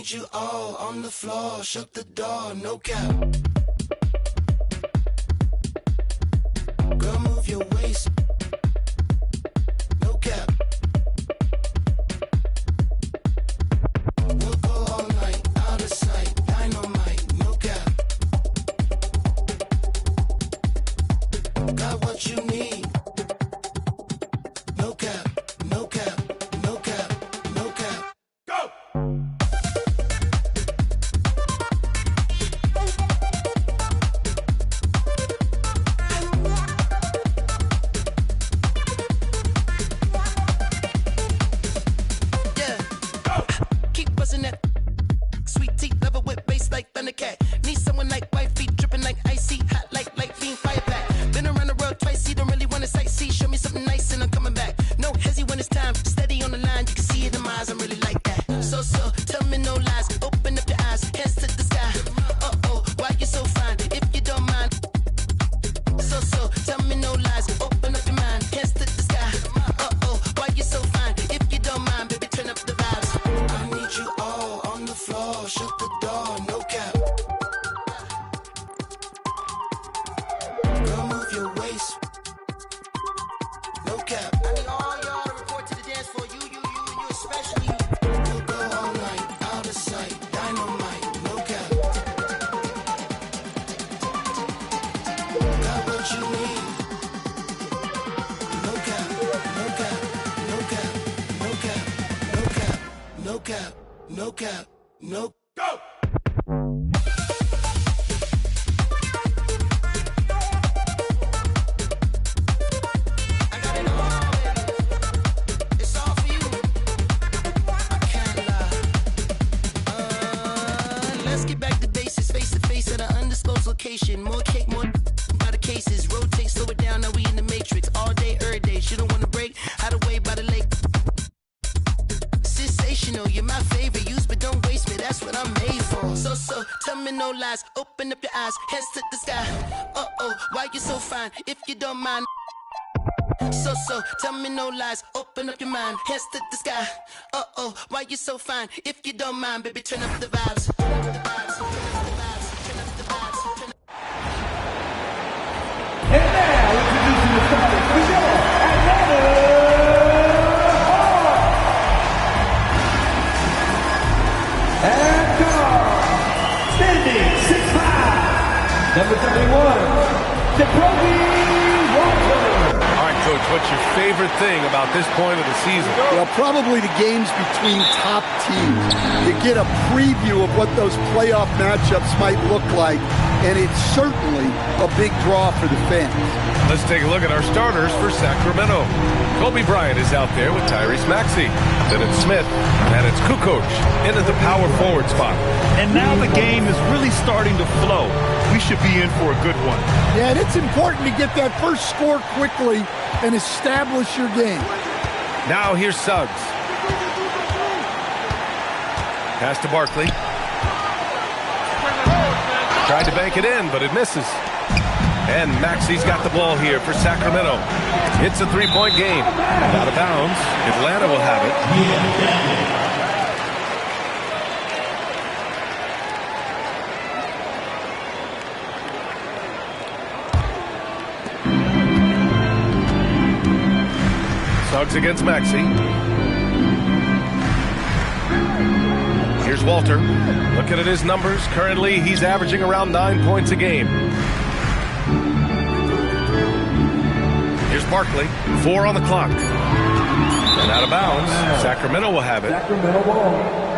You all on the floor, shut the door, no cap. Girl, move your waist, no cap. We'll go all night, out of sight, dynamite, no cap. Got what you need, no cap, no cap, no cap, no cap. Go! No cap, no go! I got it all, baby. It's all for you. I can't lie. Let's get back to basics, face to face at an undisclosed location. More cake, more by the cases. Rotate, slow it down, now we in the matrix. All day, every day. She don't wanna break, hide away by the lake. Sensational, you're my favorite. Use but don't waste me, that's what I'm made for. So, tell me no lies. Open up your eyes, hands to the sky. Uh-oh, why you so fine? If you don't mind. So, tell me no lies. Open up your mind, hands to the sky. Uh-oh, why you so fine? If you don't mind, baby, turn up the vibes. And now, introducing the starting Brazil at and standing 6'5", number 31, Walter. All right, Coach, what's your favorite thing about this point of the season? Well, probably the games between top teams. You get a preview of what those playoff matchups might look like, and it's certainly a big draw for the fans. Let's take a look at our starters for Sacramento. Kobe Bryant is out there with Tyrese Maxey. Then it's Smith, and it's Kukoc into the power forward spot. And now the game is really starting to flow. We should be in for a good one. Yeah, and it's important to get that first score quickly and establish your game. Now here's Suggs. Pass to Barkley. Tried to bank it in, but it misses. And Maxey's got the ball here for Sacramento. It's a three-point game. Out of bounds. Atlanta will have it. Suggs against Maxey. Here's Walter. Looking at his numbers. Currently, he's averaging around 9 points a game. Here's Barkley. 4 on the clock. And out of bounds. Sacramento will have it. Sacramento ball.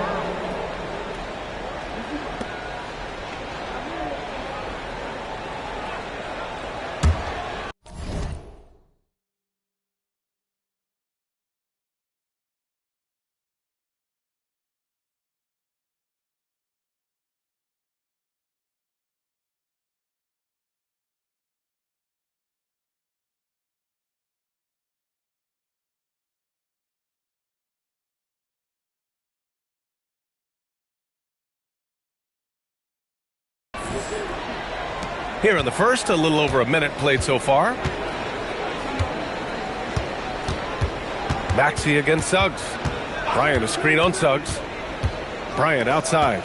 Here in the first, a little over a minute played so far. Maxey against Suggs. Bryant a screen on Suggs. Bryant outside.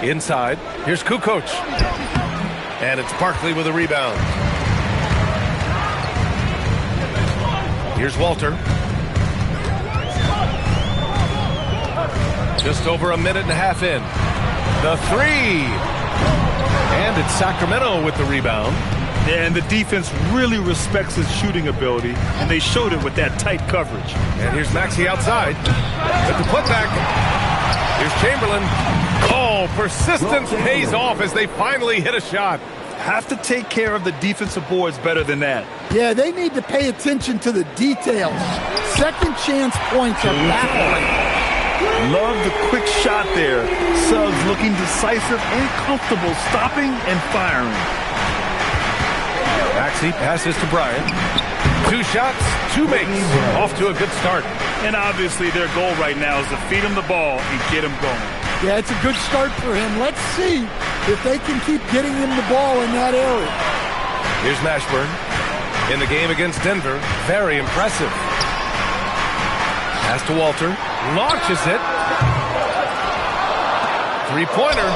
Inside. Here's Kukoc. And it's Barkley with a rebound. Here's Walter. Just over a minute and a half in. The three. And it's Sacramento with the rebound. Yeah, and the defense really respects his shooting ability, and they showed it with that tight coverage. And here's Maxey outside. With the putback. Here's Chamberlain. Oh, persistence pays off as they finally hit a shot. Have to take care of the defensive boards better than that. Yeah, they need to pay attention to the details. Second chance points are baffling. Love the quick shot there. Suggs looking decisive and comfortable, stopping and firing. Maxey passes to Bryant. 2 shots, 2 makes. Off to a good start. And obviously their goal right now is to feed him the ball and get him going. Yeah, it's a good start for him. Let's see if they can keep getting him the ball in that area. Here's Mashburn. In the game against Denver, very impressive. Pass to Walter. Launches it. 3-pointer.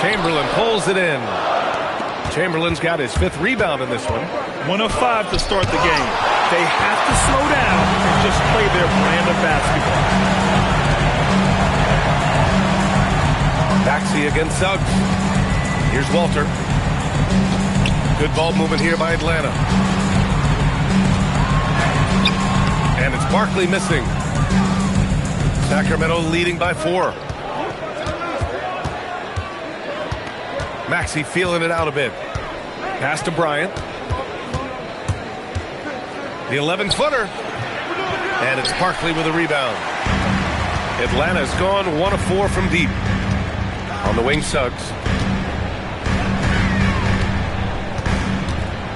Chamberlain pulls it in. Chamberlain's got his 5th rebound in this one. 1 of 5 to start the game. They have to slow down and just play their brand of basketball. Maxey against Suggs. Here's Walter. Good ball movement here by Atlanta. And it's Barkley missing. Sacramento leading by 4. Maxey feeling it out a bit. Pass to Bryant. The 11-footer. And it's Barkley with a rebound. Atlanta's gone 1 of 4 from deep. On the wing, Suggs.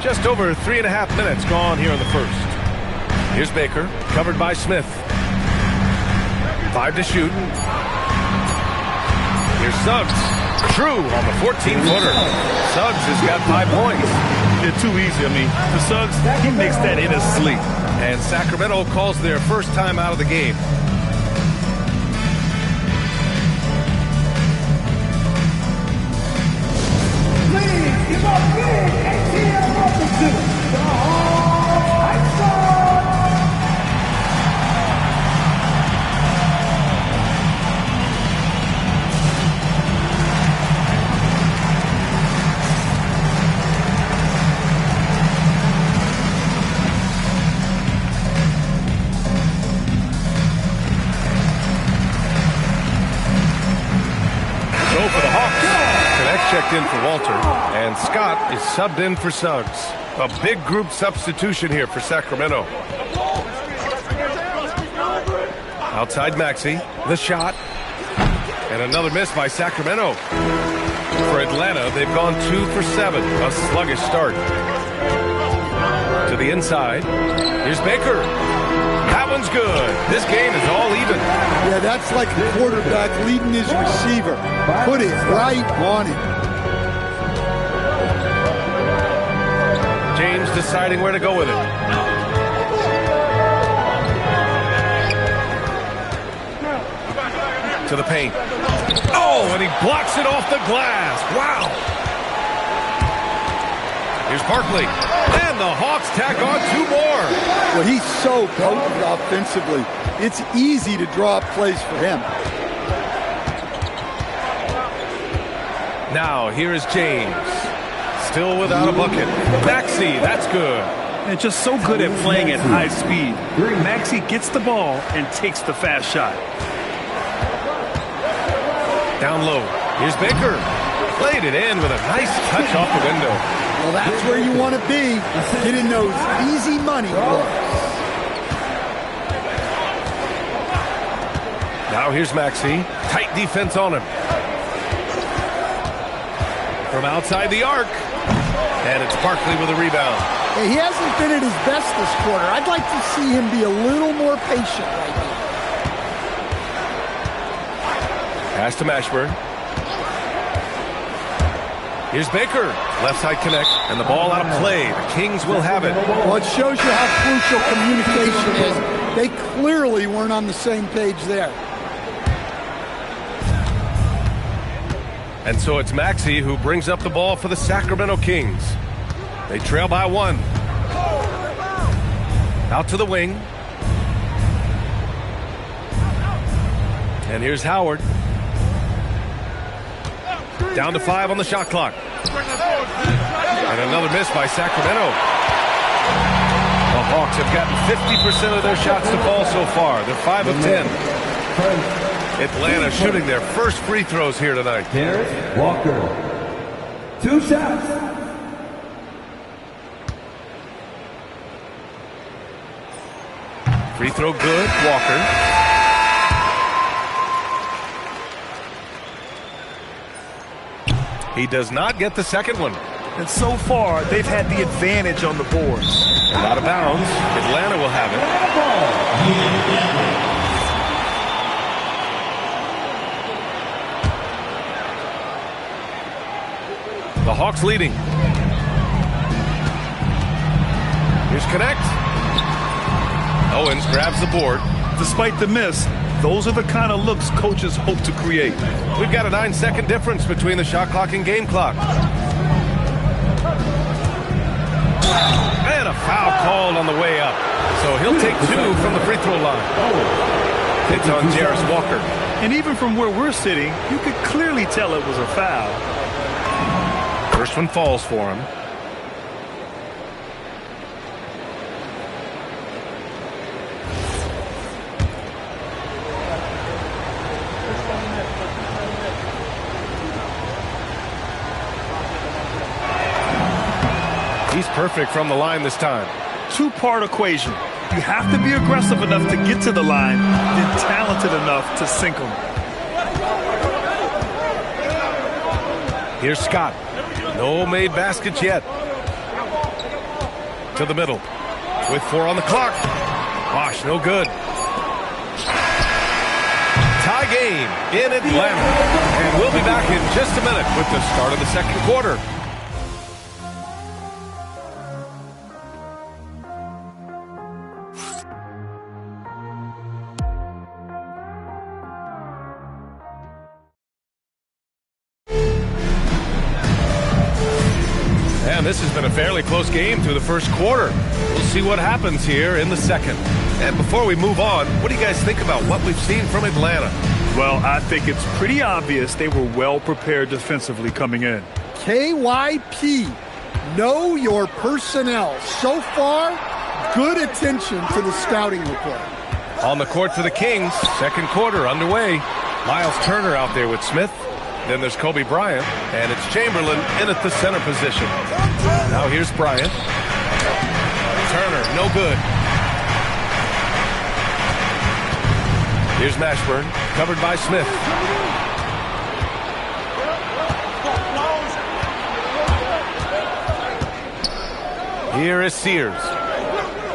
Just over 3.5 minutes gone here in the first. Here's Baker, covered by Smith. 5 to shoot. Here's Suggs. True on the 14-footer. Suggs has got 5 points. They're too easy. I mean, for Suggs, he makes that in his sleep. And Sacramento calls their first time out of the game. Please give up big ATL Robinson. The Hall Star. Checked in for Walter, and Scott is subbed in for Suggs. A big group substitution here for Sacramento. Outside Maxey, the shot, and another miss by Sacramento. For Atlanta, they've gone 2 for 7, a sluggish start. To the inside, here's Baker. That one's good. This game is all even. Yeah, that's like the quarterback leading his receiver. Put it right on it. James deciding where to go with it. To the paint. Oh, and he blocks it off the glass. Wow. Here's Barkley. And the Hawks tack on 2 more. Well, he's so potent offensively. It's easy to draw up plays for him. Now, here is James. still without a bucket. Maxey, that's good. And just so good at playing at high speed. Maxey gets the ball and takes the fast shot. Down low. Here's Baker. Played it in with a nice touch off the window. Well, that's where you want to be. Getting those easy money looks. Now here's Maxey. Tight defense on him. From outside the arc. And it's Barkley with a rebound. Hey, he hasn't been at his best this quarter. I'd like to see him be a little more patient right now. Pass to Mashburn. Here's Baker. Left side connect. And the ball out of play. The Kings will have it. Well, it shows you how crucial communication is. They clearly weren't on the same page there. And so it's Maxey who brings up the ball for the Sacramento Kings. They trail by 1. Out to the wing. And here's Howard. Down to 5 on the shot clock. And another miss by Sacramento. The Hawks have gotten 50% of their shots to fall so far. They're 5 of 10. Atlanta shooting their first free throws here tonight. Derek Walker. 2 shots. Free throw good, Walker. He does not get the second one. And so far, they've had the advantage on the boards. And out of bounds, Atlanta will have it. The Hawks leading. Here's Connect. Owens grabs the board. Despite the miss, those are the kind of looks coaches hope to create. We've got a 9-second difference between the shot clock and game clock. And a foul called on the way up. So he'll take 2 from the free throw line. It's on Jarris Walker. And even from where we're sitting, you could clearly tell it was a foul. First one falls for him. He's perfect from the line this time. 2-part equation. You have to be aggressive enough to get to the line, then talented enough to sink them. Here's Scott. No made baskets yet. To the middle. With 4 on the clock. Gosh, no good. Tie game in Atlanta. And we'll be back in just a minute with the start of the second quarter. And this has been a fairly close game through the first quarter. We'll see what happens here in the second. And before we move on, what do you guys think about what we've seen from Atlanta? Well, I think it's pretty obvious they were well prepared defensively coming in. KYP, know your personnel. So far, good attention to the scouting report. On the court for the Kings, second quarter underway. Miles Turner out there with Smith. Then there's Kobe Bryant, and it's Chamberlain in at the center position. Now here's Bryant. Turner, no good. Here's Mashburn, covered by Smith. Here is Sears.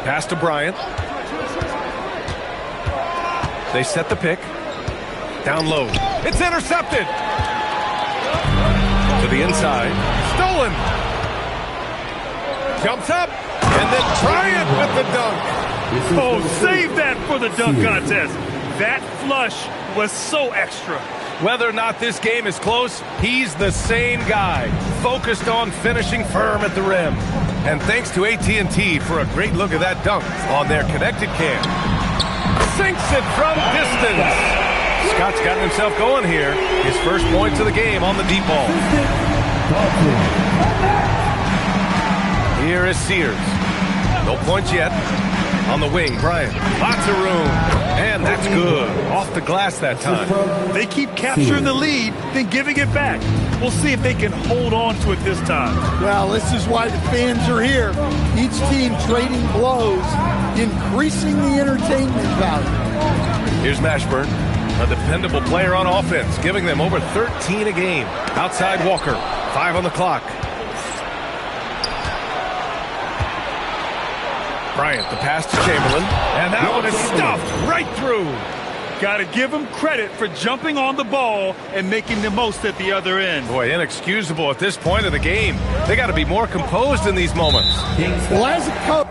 Pass to Bryant. They set the pick. Down low. It's intercepted. To the inside. Stolen. Jumps up. And then Bryant with the dunk. Oh, save that for the dunk contest. That flush was so extra. Whether or not this game is close, he's the same guy. Focused on finishing firm at the rim. And thanks to AT&T for a great look at that dunk on their connected cam. Sinks it from distance. Scott's gotten himself going here. His first points of the game on the deep ball. here is Sears. No points yet. On the wing, Bryant. Lots of room. And that's good. Off the glass that time. They keep capturing the lead, then giving it back. We'll see if they can hold on to it this time. Well, this is why the fans are here. Each team trading blows, increasing the entertainment value. Here's Mashburn, a dependable player on offense, giving them over 13 a game. Outside Walker, 5 on the clock. Bryant, the pass to Chamberlain, and that one is stuffed right through. Got to give him credit for jumping on the ball and making the most at the other end. Boy, inexcusable at this point of the game. They got to be more composed in these moments. Well, as a coach,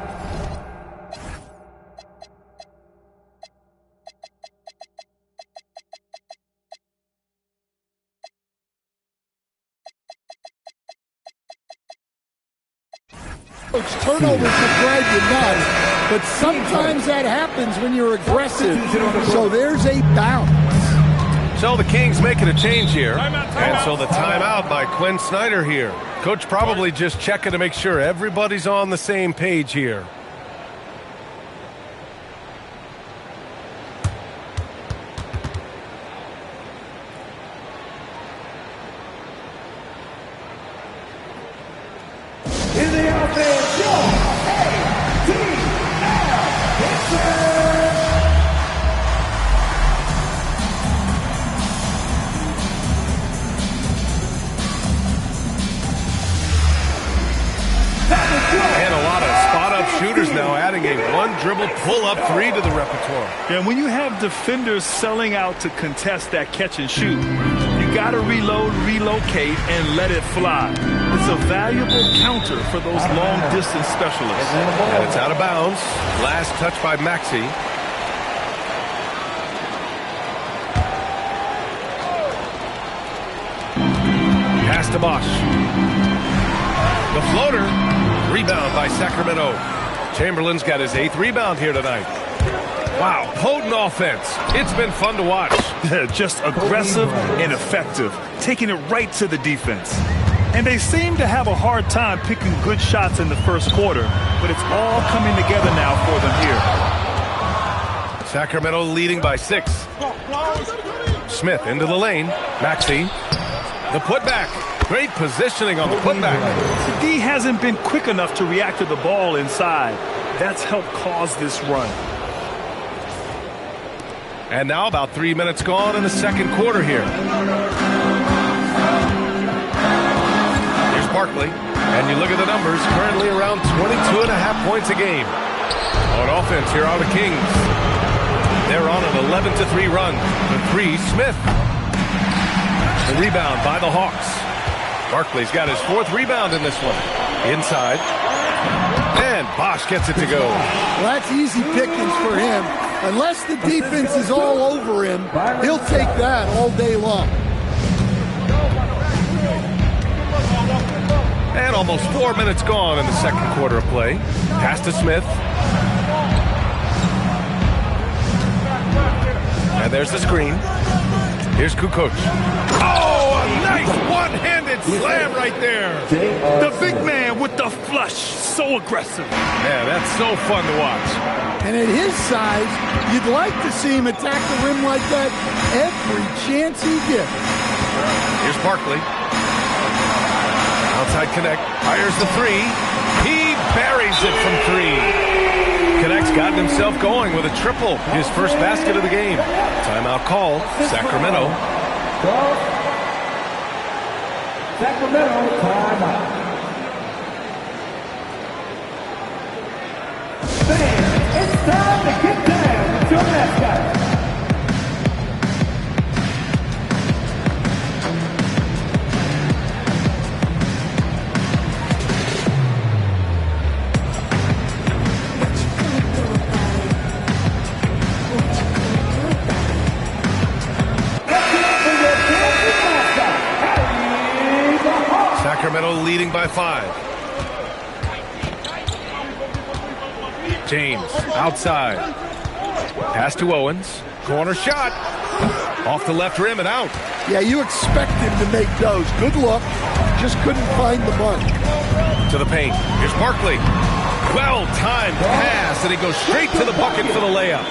turnovers will drive you nuts, but sometimes that happens when you're aggressive. So there's a balance. So the Kings making a change here. And so the timeout by Quinn Snyder here. Coach probably just checking to make sure everybody's on the same page here. In the offense, And a lot of spot-up shooters now, adding a one-dribble pull-up three to the repertoire. And when you have defenders selling out to contest that catch and shoot, you got to reload, relocate, and let it fly. It's a valuable counter for those long-distance specialists. And it's out of bounds. Last touch by Maxey. Pass to Bosch. The floater. Rebound by Sacramento. Chamberlain's got his 8th rebound here tonight. Wow, potent offense. It's been fun to watch. Just aggressive and effective, taking it right to the defense. And they seem to have a hard time picking good shots in the first quarter, but it's all coming together now for them here. Sacramento leading by 6. Smith into the lane. Maxey. The putback. Great positioning on the putback. The D hasn't been quick enough to react to the ball inside. That's helped cause this run. And now about 3 minutes gone in the second quarter here. Here's Barkley. And you look at the numbers, currently around 22.5 points a game. On offense, here are the Kings. They're on an 11-3 run. The 3, Smith. The rebound by the Hawks. Barkley's got his 4th rebound in this one. Inside. And Bosch gets it to go. Well, that's easy pickings for him. Unless the defense is all over him, he'll take that all day long. And almost 4 minutes gone in the second quarter of play. Pass to Smith. And there's the screen. Here's Kukoc. Oh, a nice one-handed slam right there. The big man with the flush. So aggressive. Yeah, that's so fun to watch. And at his size, you'd like to see him attack the rim like that every chance he gets. Here's Barkley. Outside Connect. Fires the 3. He buries it from 3. Connect's gotten himself going with a triple. His first basket of the game. Timeout call. Sacramento. Sacramento timeout. It's time to get down with your mascot. Sacramento leading by 5. James outside. Pass to Owens. Corner shot. Off the left rim and out. Yeah, you expect him to make those. Good luck. Just couldn't find the money. To the paint. Here's Barkley. Well-timed pass, and he goes straight to the bucket for the layup.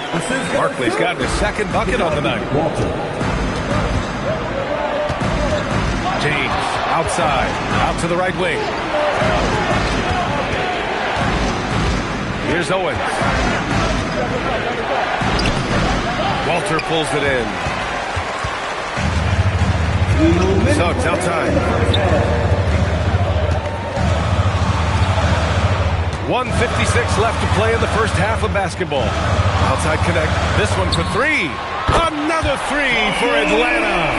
Barkley's gotten his second bucket on the night. James, outside, out to the right wing. Here's Owens. Walter pulls it in. Suggs outside. 1:56 left to play in the first half of basketball. Outside connect. This one for three. Another three for Atlanta.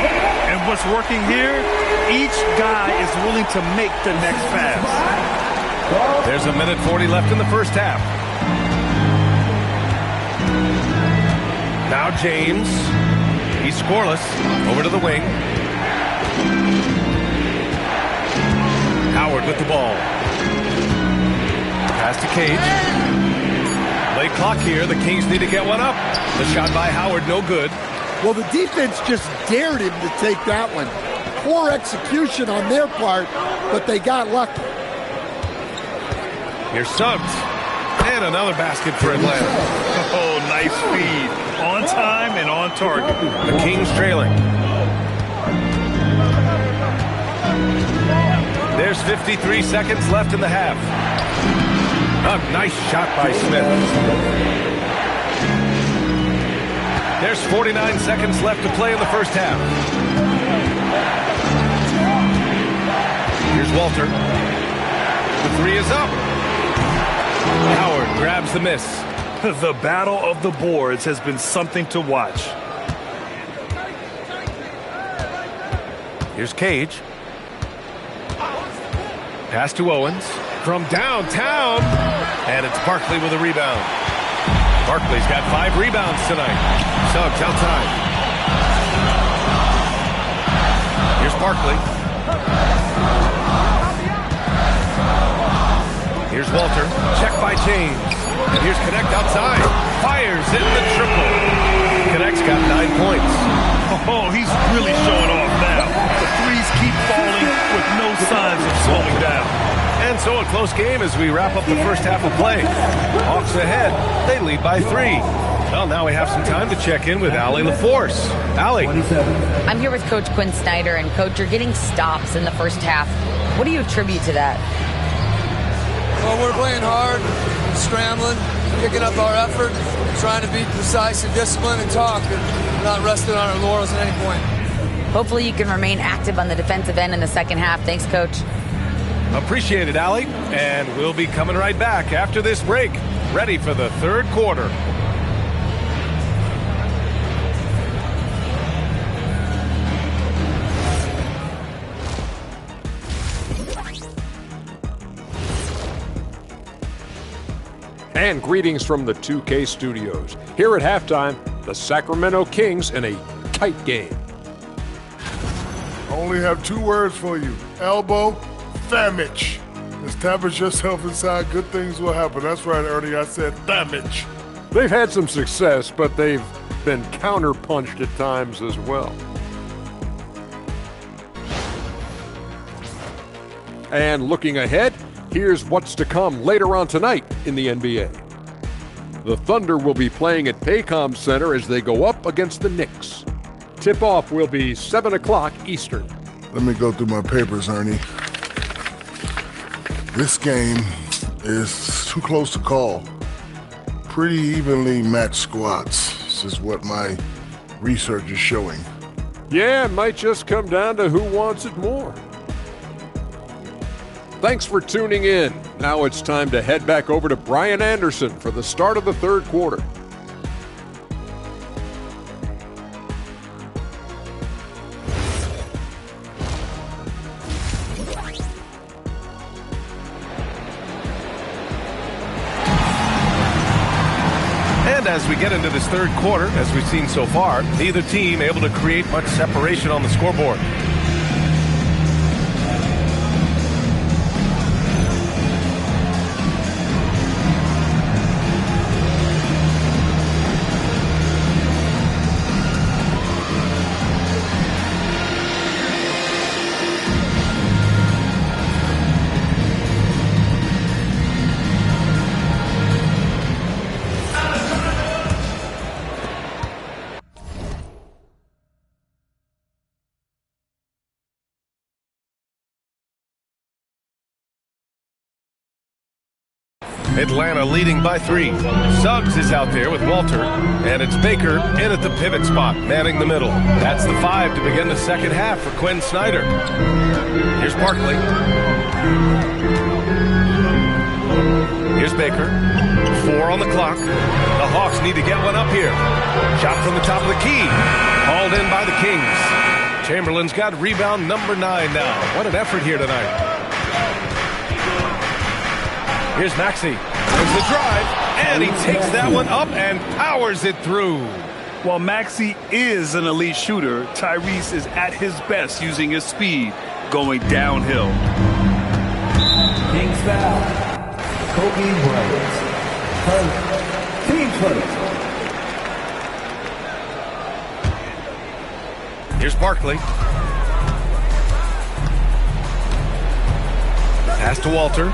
And what's working here, each guy is willing to make the next pass. There's a minute 40 left in the first half. Now James. He's scoreless. Over to the wing. Howard with the ball. Pass to Cage. Late clock here. The Kings need to get one up. The shot by Howard, no good. Well, the defense just dared him to take that one. Poor execution on their part, but they got lucky. Here's Suggs. And another basket for Atlanta. Oh, nice feed. On time and on target. The Kings trailing. There's 53 seconds left in the half. A nice shot by Smith. There's 49 seconds left to play in the first half. Here's Walter. The three is up. Howard grabs the miss. The battle of the boards has been something to watch. Here's Cage. Pass to Owens. From downtown. And it's Barkley with a rebound. Barkley's got 5 rebounds tonight. Suggs outside. Here's Barkley. Here's Walter. Check by James. And here's Connect outside. Fires in the triple. Connect's got 9 points. Oh, he's really showing off now. The threes keep falling with no signs of slowing down. And so a close game as we wrap up the first half of play. Hawks ahead. They lead by 3. Well, now we have some time to check in with Allie LaForce. Allie. I'm here with Coach Quinn Snyder. And, Coach, you're getting stops in the first half. What do you attribute to that? Well, we're playing hard, scrambling, picking up our effort, trying to be precise and disciplined and talk, and not resting on our laurels at any point. Hopefully you can remain active on the defensive end in the second half. Thanks, Coach. Appreciate it, Allie. And we'll be coming right back after this break. Ready for the third quarter. And greetings from the 2K studios. Here at halftime, the Sacramento Kings in a tight game. I only have 2 words for you. Elbow, damage. Establish yourself inside, good things will happen. That's right, Ernie, I said damage. They've had some success, but they've been counterpunched at times as well. And looking ahead, here's what's to come later on tonight in the NBA. The Thunder will be playing at Paycom Center as they go up against the Knicks. Tip-off will be 7 o'clock Eastern. Let me go through my papers, Ernie. This game is too close to call. Pretty evenly matched squads. This is what my research is showing. Yeah, it might just come down to who wants it more. Thanks for tuning in. Now it's time to head back over to Brian Anderson for the start of the third quarter. And as we get into this third quarter, as we've seen so far, neither team able to create much separation on the scoreboard. Atlanta leading by 3. Suggs is out there with Walter, and it's Baker in at the pivot spot, manning the middle. That's the 5 to begin the second half for Quinn Snyder. Here's Barkley. Here's Baker. 4 on the clock. The Hawks need to get one up here. Shot from the top of the key. Hauled in by the Kings. Chamberlain's got rebound number 9 now. What an effort here tonight. Here's Maxey. There's the drive, and he takes that one up and powers it through. While Maxey is an elite shooter, Tyrese is at his best using his speed going downhill. Kings foul. Kobe Bryant. Team first. Here's Barkley. Pass to Walter.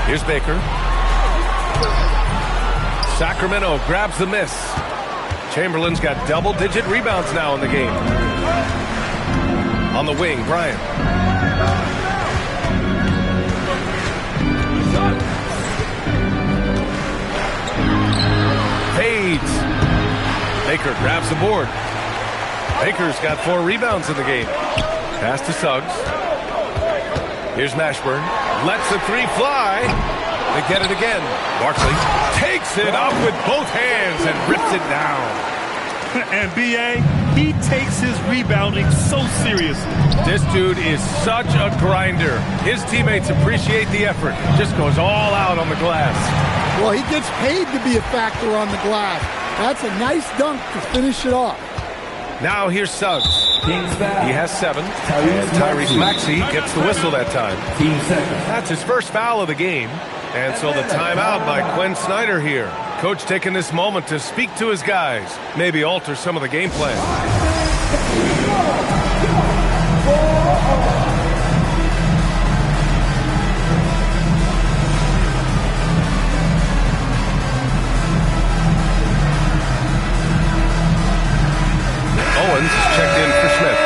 Here's Baker. Sacramento grabs the miss. Chamberlain's got double-digit rebounds now in the game. On the wing, Bryant. Fades. Baker grabs the board. Baker's got 4 rebounds in the game. Pass to Suggs. Here's Mashburn. Lets the 3 fly. They get it again. Barkley takes it up with both hands and rips it down. And B.A., he takes his rebounding so seriously. This dude is such a grinder. His teammates appreciate the effort. Just goes all out on the glass. Well, he gets paid to be a factor on the glass. That's a nice dunk to finish it off. Now here's Suggs. He has 7. And Tyrese Maxey gets the whistle that time. That's his first foul of the game. And so the timeout by Quinn Snyder here. Coach taking this moment to speak to his guys. Maybe alter some of the game plan. Owens is checked in for Smith.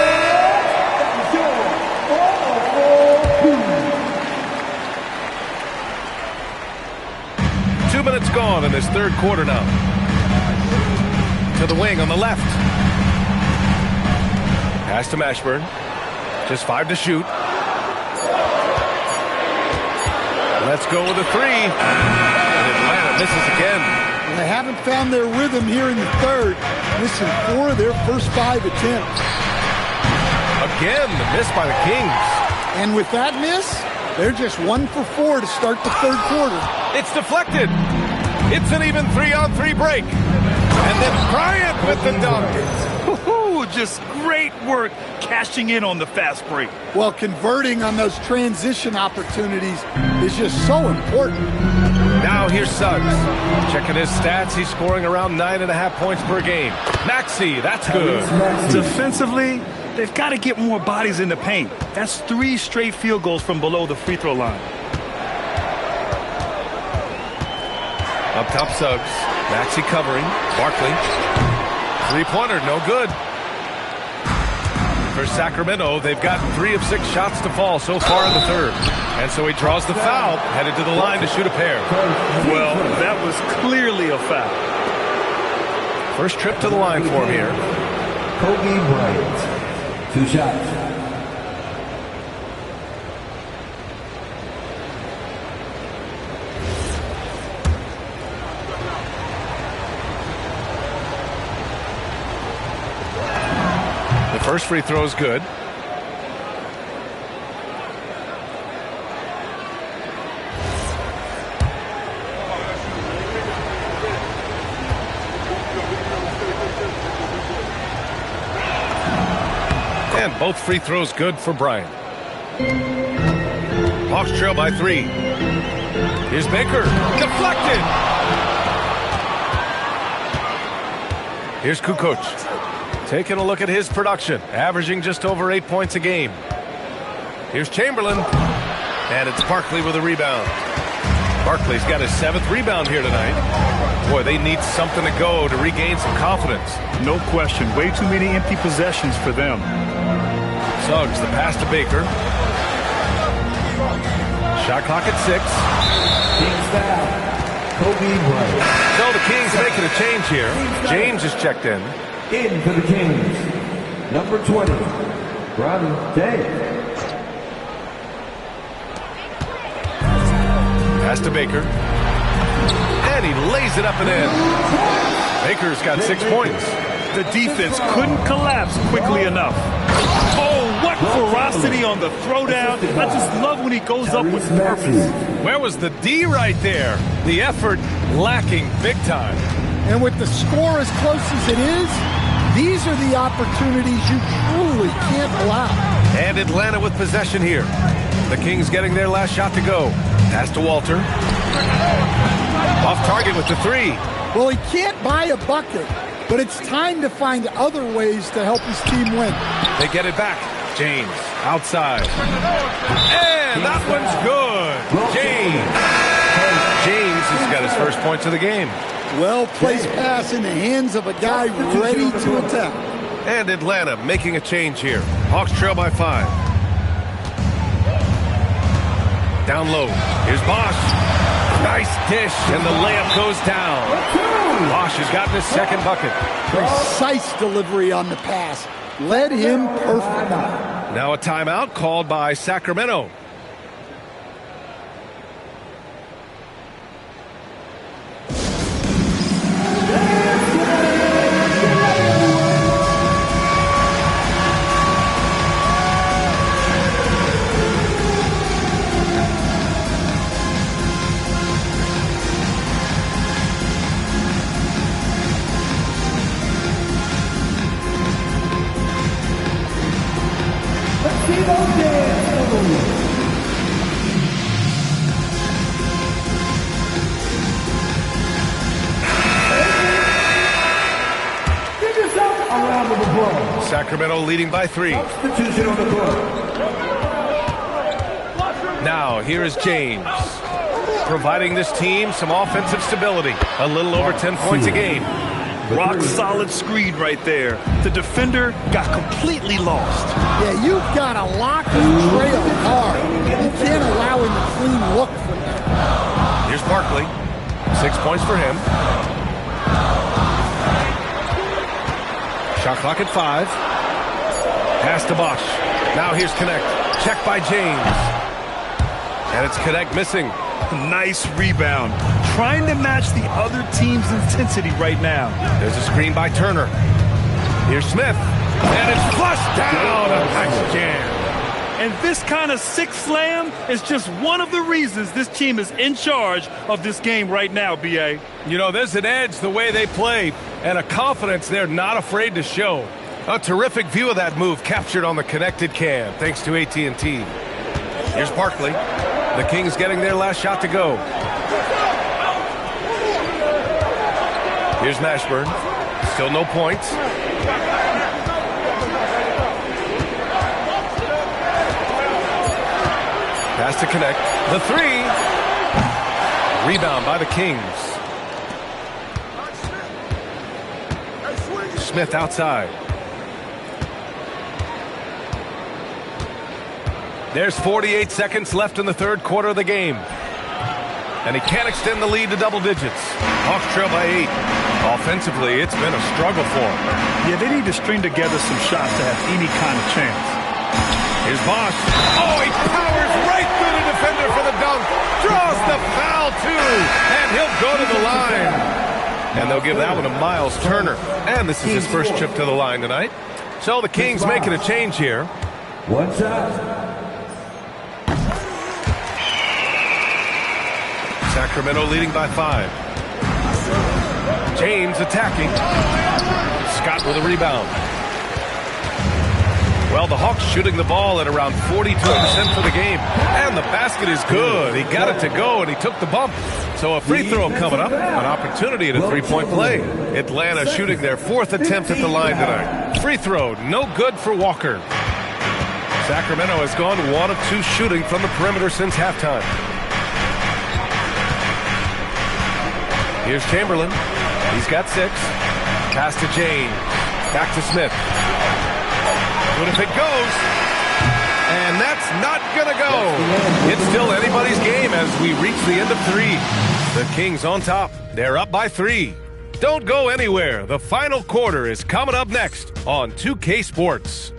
Two minutes gone in this third quarter now. To the wing on the left. Pass to Mashburn. Just 5 to shoot. Let's go with a 3. And Atlanta misses again. They haven't found their rhythm here in the third. Missing 4 of their first 5 attempts. Again, the miss by the Kings. And with that miss, they're just 1 for 4 to start the third quarter. It's deflected. It's an even 3-on-3 break. And then Bryant with the dunk. Just great work cashing in on the fast break. Well, converting on those transition opportunities is just so important. Now here's Suggs. Checking his stats, he's scoring around 9.5 points per game. Maxey, that's good. Defensively, they've got to get more bodies in the paint. That's 3 straight field goals from below the free throw line. Up top, Suggs. Maxey covering. Barkley. 3-pointer, no good. For Sacramento, they've got 3 of 6 shots to fall so far in the third. And so he draws the foul, headed to the line to shoot a pair. Well, that was clearly a foul. First trip to the line for him here. Kobe Bryant. 2 shots. First free throw is good. And both free throws good for Bryant. Hawks trail by 3. Here's Baker. Deflected. Here's Kukoc. Taking a look at his production, averaging just over 8 points a game. Here's Chamberlain, and it's Barkley with a rebound. Barkley's got his 7th rebound here tonight. Boy, they need something to go to regain some confidence. No question, way too many empty possessions for them. Suggs, the pass to Baker. Shot clock at 6. So the Kings making a change here. James is checked in. In for the Kings, number 20, Bronny James. Pass to Baker. And he lays it up and in. Baker's got 6 points. The defense couldn't collapse quickly enough. Oh, what ferocity on the throwdown. I just love when he goes up with purpose. Where was the D right there? The effort lacking big time. And with the score as close as it is, these are the opportunities you truly can't allow. And Atlanta with possession here. The Kings getting their last shot to go. Pass to Walter. Off target with the 3. Well, he can't buy a bucket, but it's time to find other ways to help his team win. They get it back. James outside. And that one's good. James has got his first points of the game. Well-placed pass in the hands of a guy ready to attack. And Atlanta making a change here. Hawks trail by 5. Down low. Here's Bosch. Nice dish, and the layup goes down. Bosch has gotten his second bucket. Precise delivery on the pass. Led him perfect. Now a timeout called by Sacramento. Sacramento leading by 3. Now here is James, providing this team some offensive stability. A little over 10 points a game. Rock solid screen right there. The defender got completely lost. Yeah, you've got to lock and trail hard. You can't allow him to clean look from there. Here's Barkley. 6 points for him. Shot clock at 5. Pass to Bosch. Now here's Connect. Check by James. And it's Connect missing. Nice rebound. Trying to match the other team's intensity right now. There's a screen by Turner. Here's Smith. And it's flushed down. A nice jam. And this kind of sick slam is just one of the reasons this team is in charge of this game right now, B.A. You know, there's an edge the way they play and a confidence they're not afraid to show. A terrific view of that move captured on the connected cam, thanks to AT&T. Here's Barkley. The Kings getting their last shot to go. Here's Mashburn. Still no points. Pass to Connect. The 3. Rebound by the Kings. Smith outside. There's 48 seconds left in the third quarter of the game. And he can't extend the lead to double digits. Hawks trail by 8. Offensively, it's been a struggle for him. Yeah, they need to string together some shots to have any kind of chance. Here's Bosch. Oh, he powers right through the defender for the dunk. Draws the foul, too. And he'll go to the line. And they'll give that one to Miles Turner. And this is his first trip to the line tonight. So the Kings making a change here. One shot. Sacramento leading by 5. James attacking. Scott with a rebound. Well, the Hawks shooting the ball at around 42% for the game. And the basket is good. He got it to go, and he took the bump. So a free throw coming up. An opportunity at a three-point play. Atlanta shooting their 4th attempt at the line tonight. Free throw, no good for Walker. Sacramento has gone 1 of 2 shooting from the perimeter since halftime. Here's Chamberlain. He's got 6. Pass to James. Back to Smith. What if it goes? And that's not going to go. It's still anybody's game. as we reach the end of 3. The Kings on top. They're up by 3. Don't go anywhere. The final quarter is coming up next on 2K Sports.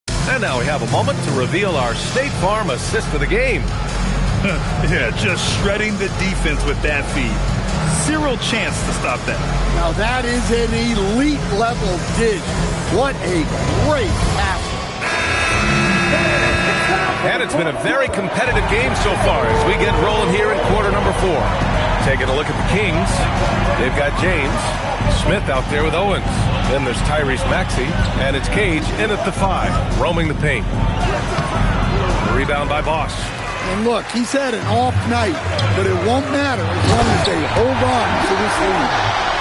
And now we have a moment to reveal our State Farm assist of the game. Yeah, just shredding the defense with that feed. Zero chance to stop that. Now that is an elite level dish. What a great pass. And it's been a very competitive game so far as we get rolling here in quarter number 4. Taking a look at the Kings, they've got James, Smith out there with Owens. Then there's Maxey, and it's Cage in at the 5, roaming the paint. The rebound by Boss. And look, he's had an off night, but it won't matter as long as they hold on to this lead.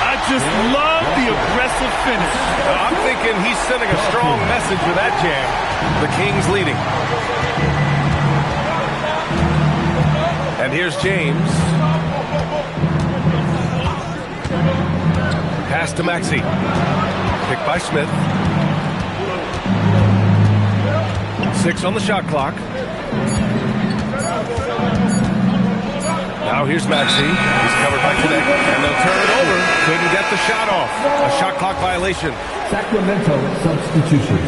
I just love the aggressive finish. I'm thinking he's sending a strong message with that jam. The Kings leading. And here's James. Pass to Maxey. Picked by Smith. 6 on the shot clock. Now here's Maxey. He's covered by Connect, and they'll turn it over. Couldn't get the shot off. A shot clock violation. Sacramento substitution.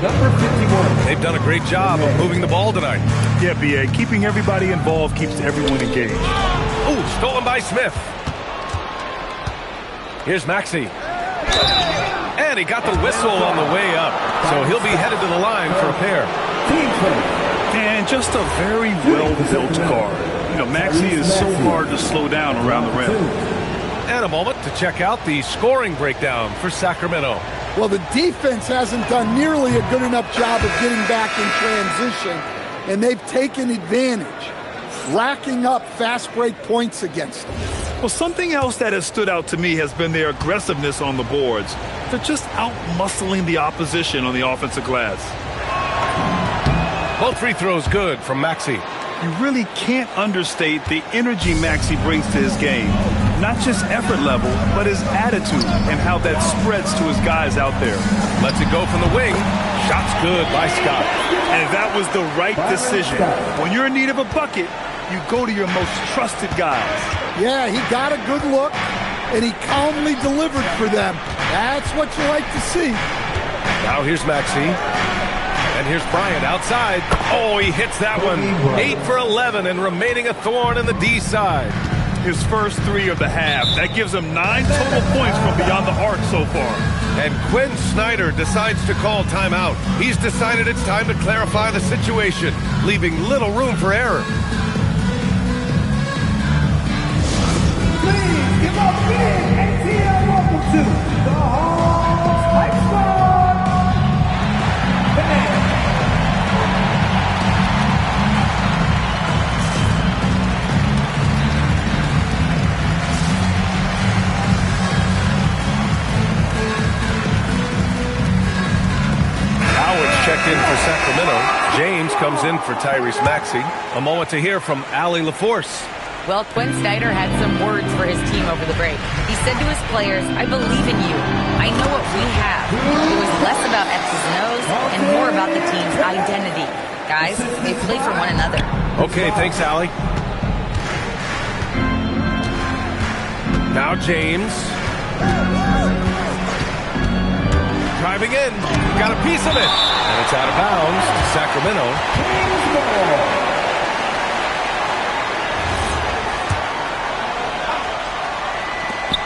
Number 51. They've done a great job of moving the ball tonight. Yeah, B.A. Keeping everybody involved keeps everyone engaged. Ooh, stolen by Smith. Here's Maxey. And he got the whistle on the way up. So he'll be headed to the line for a pair. And just a very well-built guard. You know, Maxey is so hard to slow down around the rim. And a moment to check out the scoring breakdown for Sacramento. Well, the defense hasn't done nearly a good enough job of getting back in transition, and they've taken advantage, racking up fast break points against them. Well, something else that has stood out to me has been their aggressiveness on the boards. They're just out-muscling the opposition on the offensive glass. Both free throws good from Maxey. You really can't understate the energy Maxey brings to his game. Not just effort level, but his attitude and how that spreads to his guys out there. Lets it go from the wing. Shot's good by Scott. And that was the right decision. When you're in need of a bucket, you go to your most trusted guys. Yeah, he got a good look, and he calmly delivered for them. That's what you like to see. Now here's Maxey. And here's Bryant outside. Oh, he hits that one. 8 for 11 and remaining a thorn in the D side. His first 3 of the half. That gives him 9 total points from beyond the arc so far. And Quinn Snyder decides to call timeout. He's decided it's time to clarify the situation, leaving little room for error. Please give up big ATL welcome to the Hall Hype Squad. Checked in for Sacramento. James comes in for Maxey. A moment to hear from Allie LaForce. Well, Quinn Snyder had some words for his team over the break. He said to his players, I believe in you. I know what we have. It was less about X's and O's and more about the team's identity. Guys, they play for one another. Okay, thanks, Allie. Now James. Driving in, got a piece of it, and it's out of bounds to Sacramento.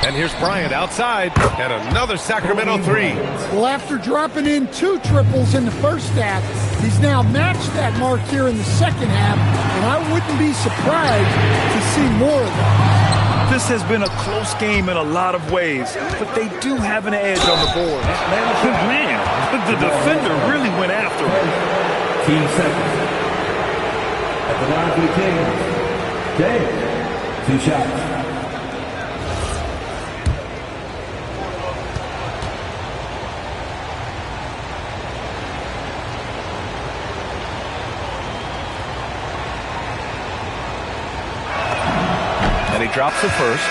And here's Bryant outside, and another Sacramento 3. Well, after dropping in 2 triples in the first half, he's now matched that mark here in the second half, and I wouldn't be surprised to see more of that. This has been a close game in a lot of ways, but they do have an edge on the board. Man, the defender really went after him. 15 seconds. At the line for the Kings, James, 2 shots. And he drops the first.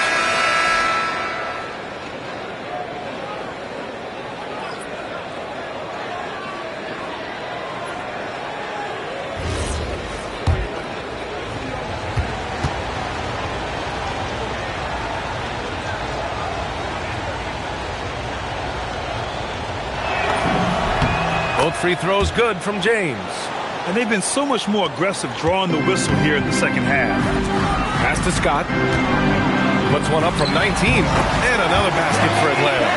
free throw's good from James. And they've been so much more aggressive drawing the whistle here in the second half. Pass to Scott. Puts one up from 19. And another basket for Atlanta.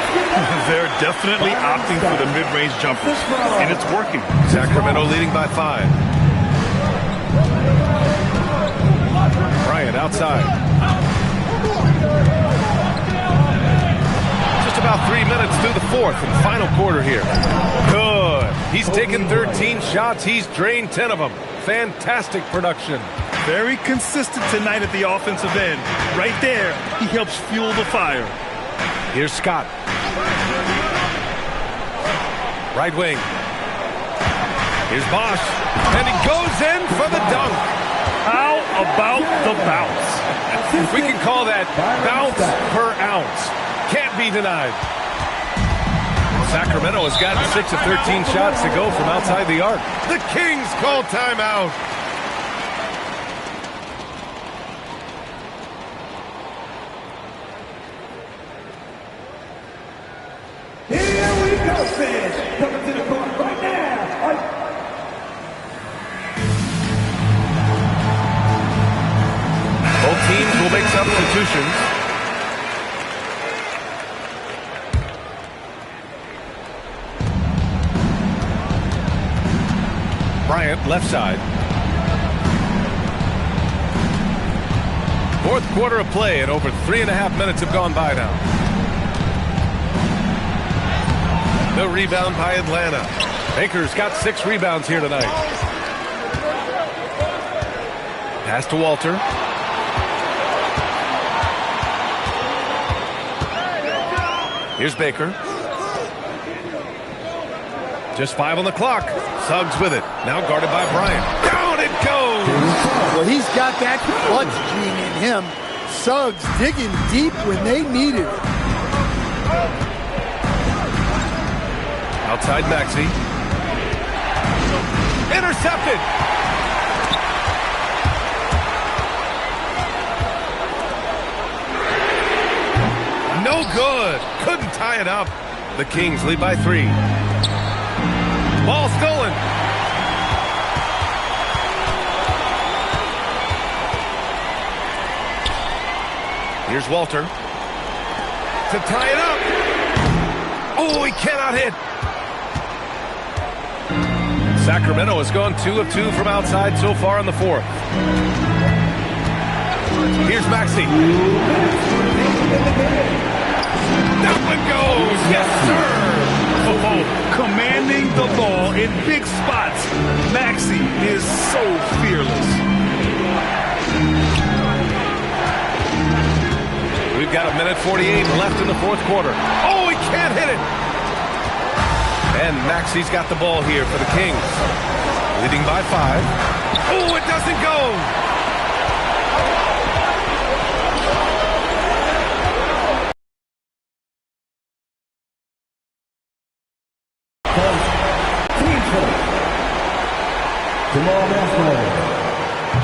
They're definitely opting for the mid-range jumpers. And it's working. Sacramento leading by 5. Bryant outside. Just about 3 minutes through the fourth and final quarter here. Good. He's taken 13 shots. He's drained 10 of them. Fantastic production. Very consistent tonight at the offensive end. Right there, he helps fuel the fire. Here's Scott. Right wing. Here's Bosch. And he goes in for the dunk. How about the bounce? We can call that bounce per ounce. Can't be denied. Sacramento has gotten 6 of 13 shots to go from outside the arc. The Kings call timeout. Here we go, fans. Coming to the court right now. Both teams will make substitutions. Bryant, left side. Fourth quarter of play, and over 3.5 minutes have gone by now. The rebound by Atlanta. Baker's got 6 rebounds here tonight. Pass to Walter. Here's Baker. Just 5 on the clock. Suggs with it. Now guarded by Bryant. Down it goes! Well, he's got that clutch gene in him. Suggs digging deep when they needed it. Outside Maxey. Intercepted! No good. Couldn't tie it up. The Kings lead by 3. Ball stolen. Here's Walter. To tie it up. Oh, he cannot hit. Sacramento has gone 2 of 2 from outside so far in the fourth. Here's Maxey. That one goes. Yes, sir. Commanding the ball in big spots. Maxey is so fearless. We've got 1:48 left in the fourth quarter. Oh, he can't hit it. And Maxey's got the ball here for the Kings. Leading by 5. Oh, it doesn't go.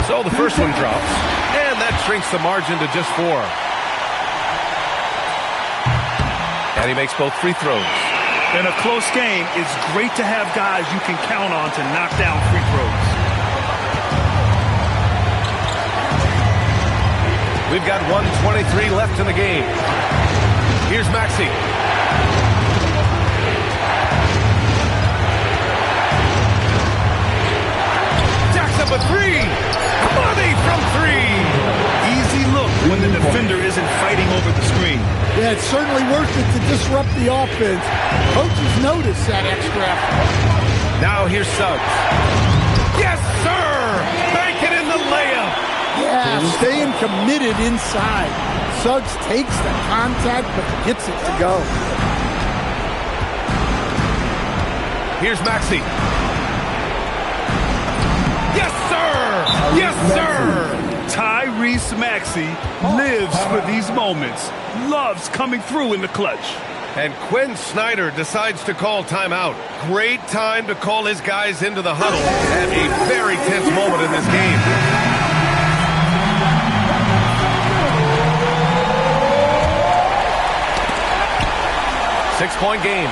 So the first one drops, and that shrinks the margin to just 4. And he makes both free throws. In a close game, it's great to have guys you can count on to knock down free throws. We've got 1:23 left in the game. Here's Maxey. Up a 3. Money from 3. Easy look when the defender isn't fighting over the screen. Yeah, it's certainly worth it to disrupt the offense. Coaches notice that extra effort. Now here's Suggs. Yes, sir! Bank it in the layup. Yeah, staying committed inside. Suggs takes the contact but gets it to go. Here's Maxey. Yes, sir! Yes, sir! Tyrese Maxey lives for these moments. Loves coming through in the clutch. And Quinn Snyder decides to call timeout. Great time to call his guys into the huddle at a very tense moment in this game. Six-point game.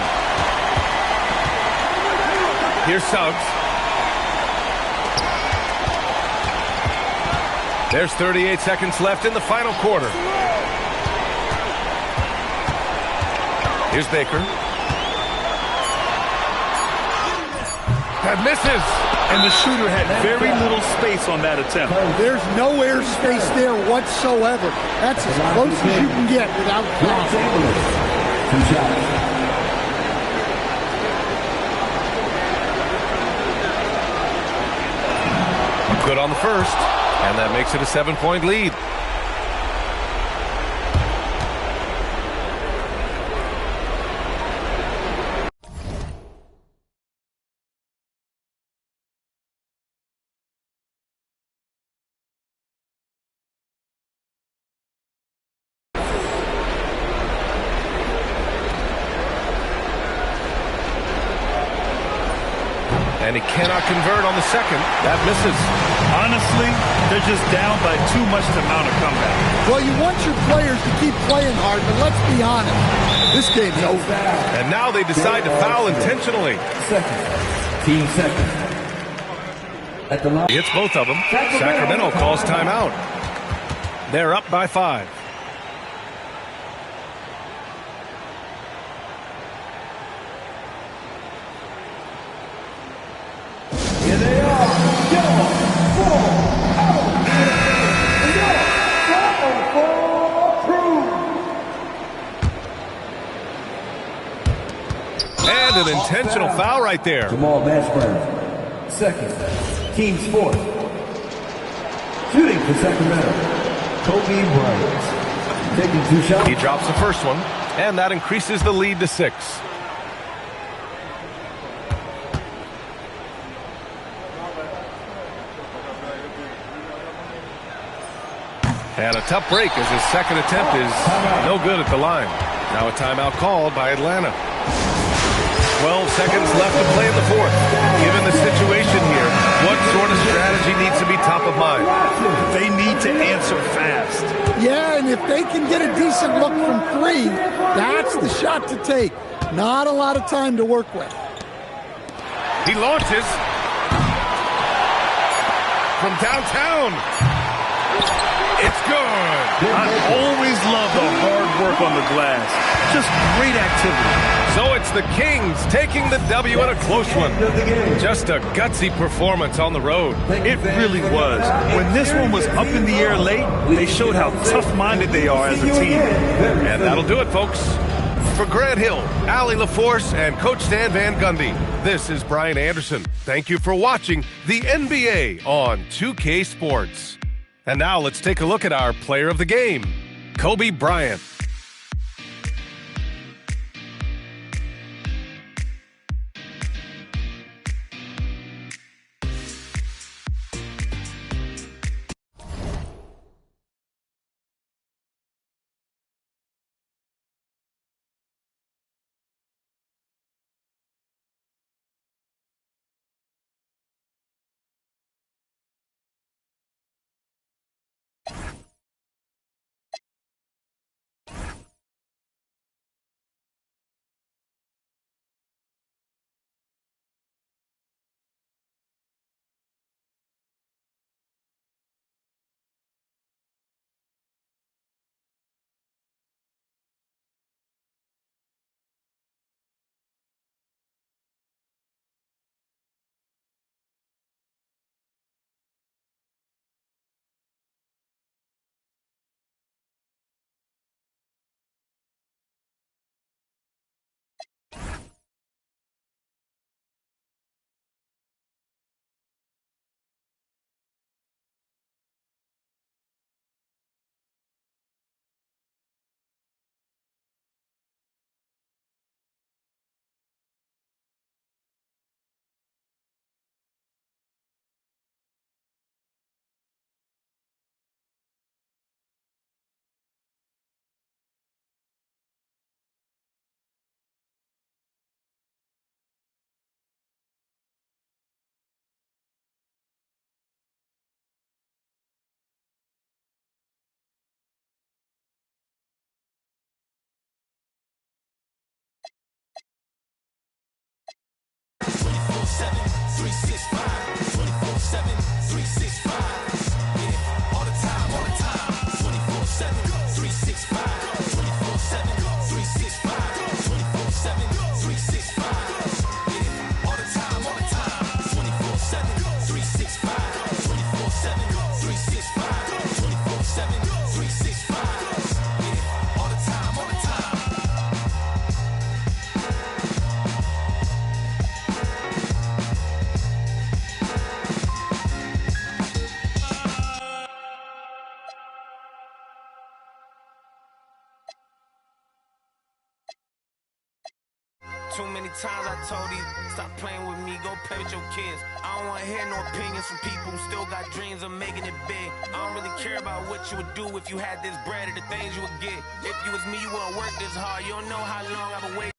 Here's Suggs. There's 38 seconds left in the final quarter. Here's Baker. That misses. And the shooter had very little space on that attempt. There's no air space there whatsoever. That's as close as you can get without problem. Good on the first, and that makes it a 7-point lead. And he cannot convert on the second. That misses. Honestly, they're just down by too much to mount a comeback. Well, you want your players to keep playing hard, but let's be honest. This game's over. And now they decide to foul intentionally. Team second. At the line. He hits both of them. Sacramento calls timeout. They're up by 5. Here they are. And an intentional foul right there. Jamal Mashburn, second. Team's fourth. Shooting for Sacramento, Kobe Bryant. Taking 2 shots. He drops the first one, and that increases the lead to 6. And a tough break as his second attempt is no good at the line. Now a timeout called by Atlanta. 12 seconds left to play in the fourth. Given the situation here, what sort of strategy needs to be top of mind? They need to answer fast. Yeah, and if they can get a decent look from 3, that's the shot to take. Not a lot of time to work with. He launches from downtown. It's good. I always love the hard work on the glass. Just great activity. So it's the Kings taking the W in a close one. Just a gutsy performance on the road. It really was. When this one was up in the air late, they showed how tough-minded they are as a team. And that'll do it, folks. For Grant Hill, Allie LaForce, and Coach Stan Van Gundy, this is Brian Anderson. Thank you for watching the NBA on 2K Sports. And now let's take a look at our player of the game, Kobe Bryant. 365, 24/7, 365. Yeah, all the time, 24/7, 365, 24/7, 365, 24/7, 365. Yeah, all the time, 24/7, 365, 24/7, 365, 24/7, 365. Yeah, all the time, all the time. Too many times I told you, stop playing with me, go play with your kids. I don't want to hear no opinions from people who still got dreams of making it big. I don't really care about what you would do if you had this bread or the things you would get. If you was me, you wouldn't work this hard. You don't know how long I've been waiting.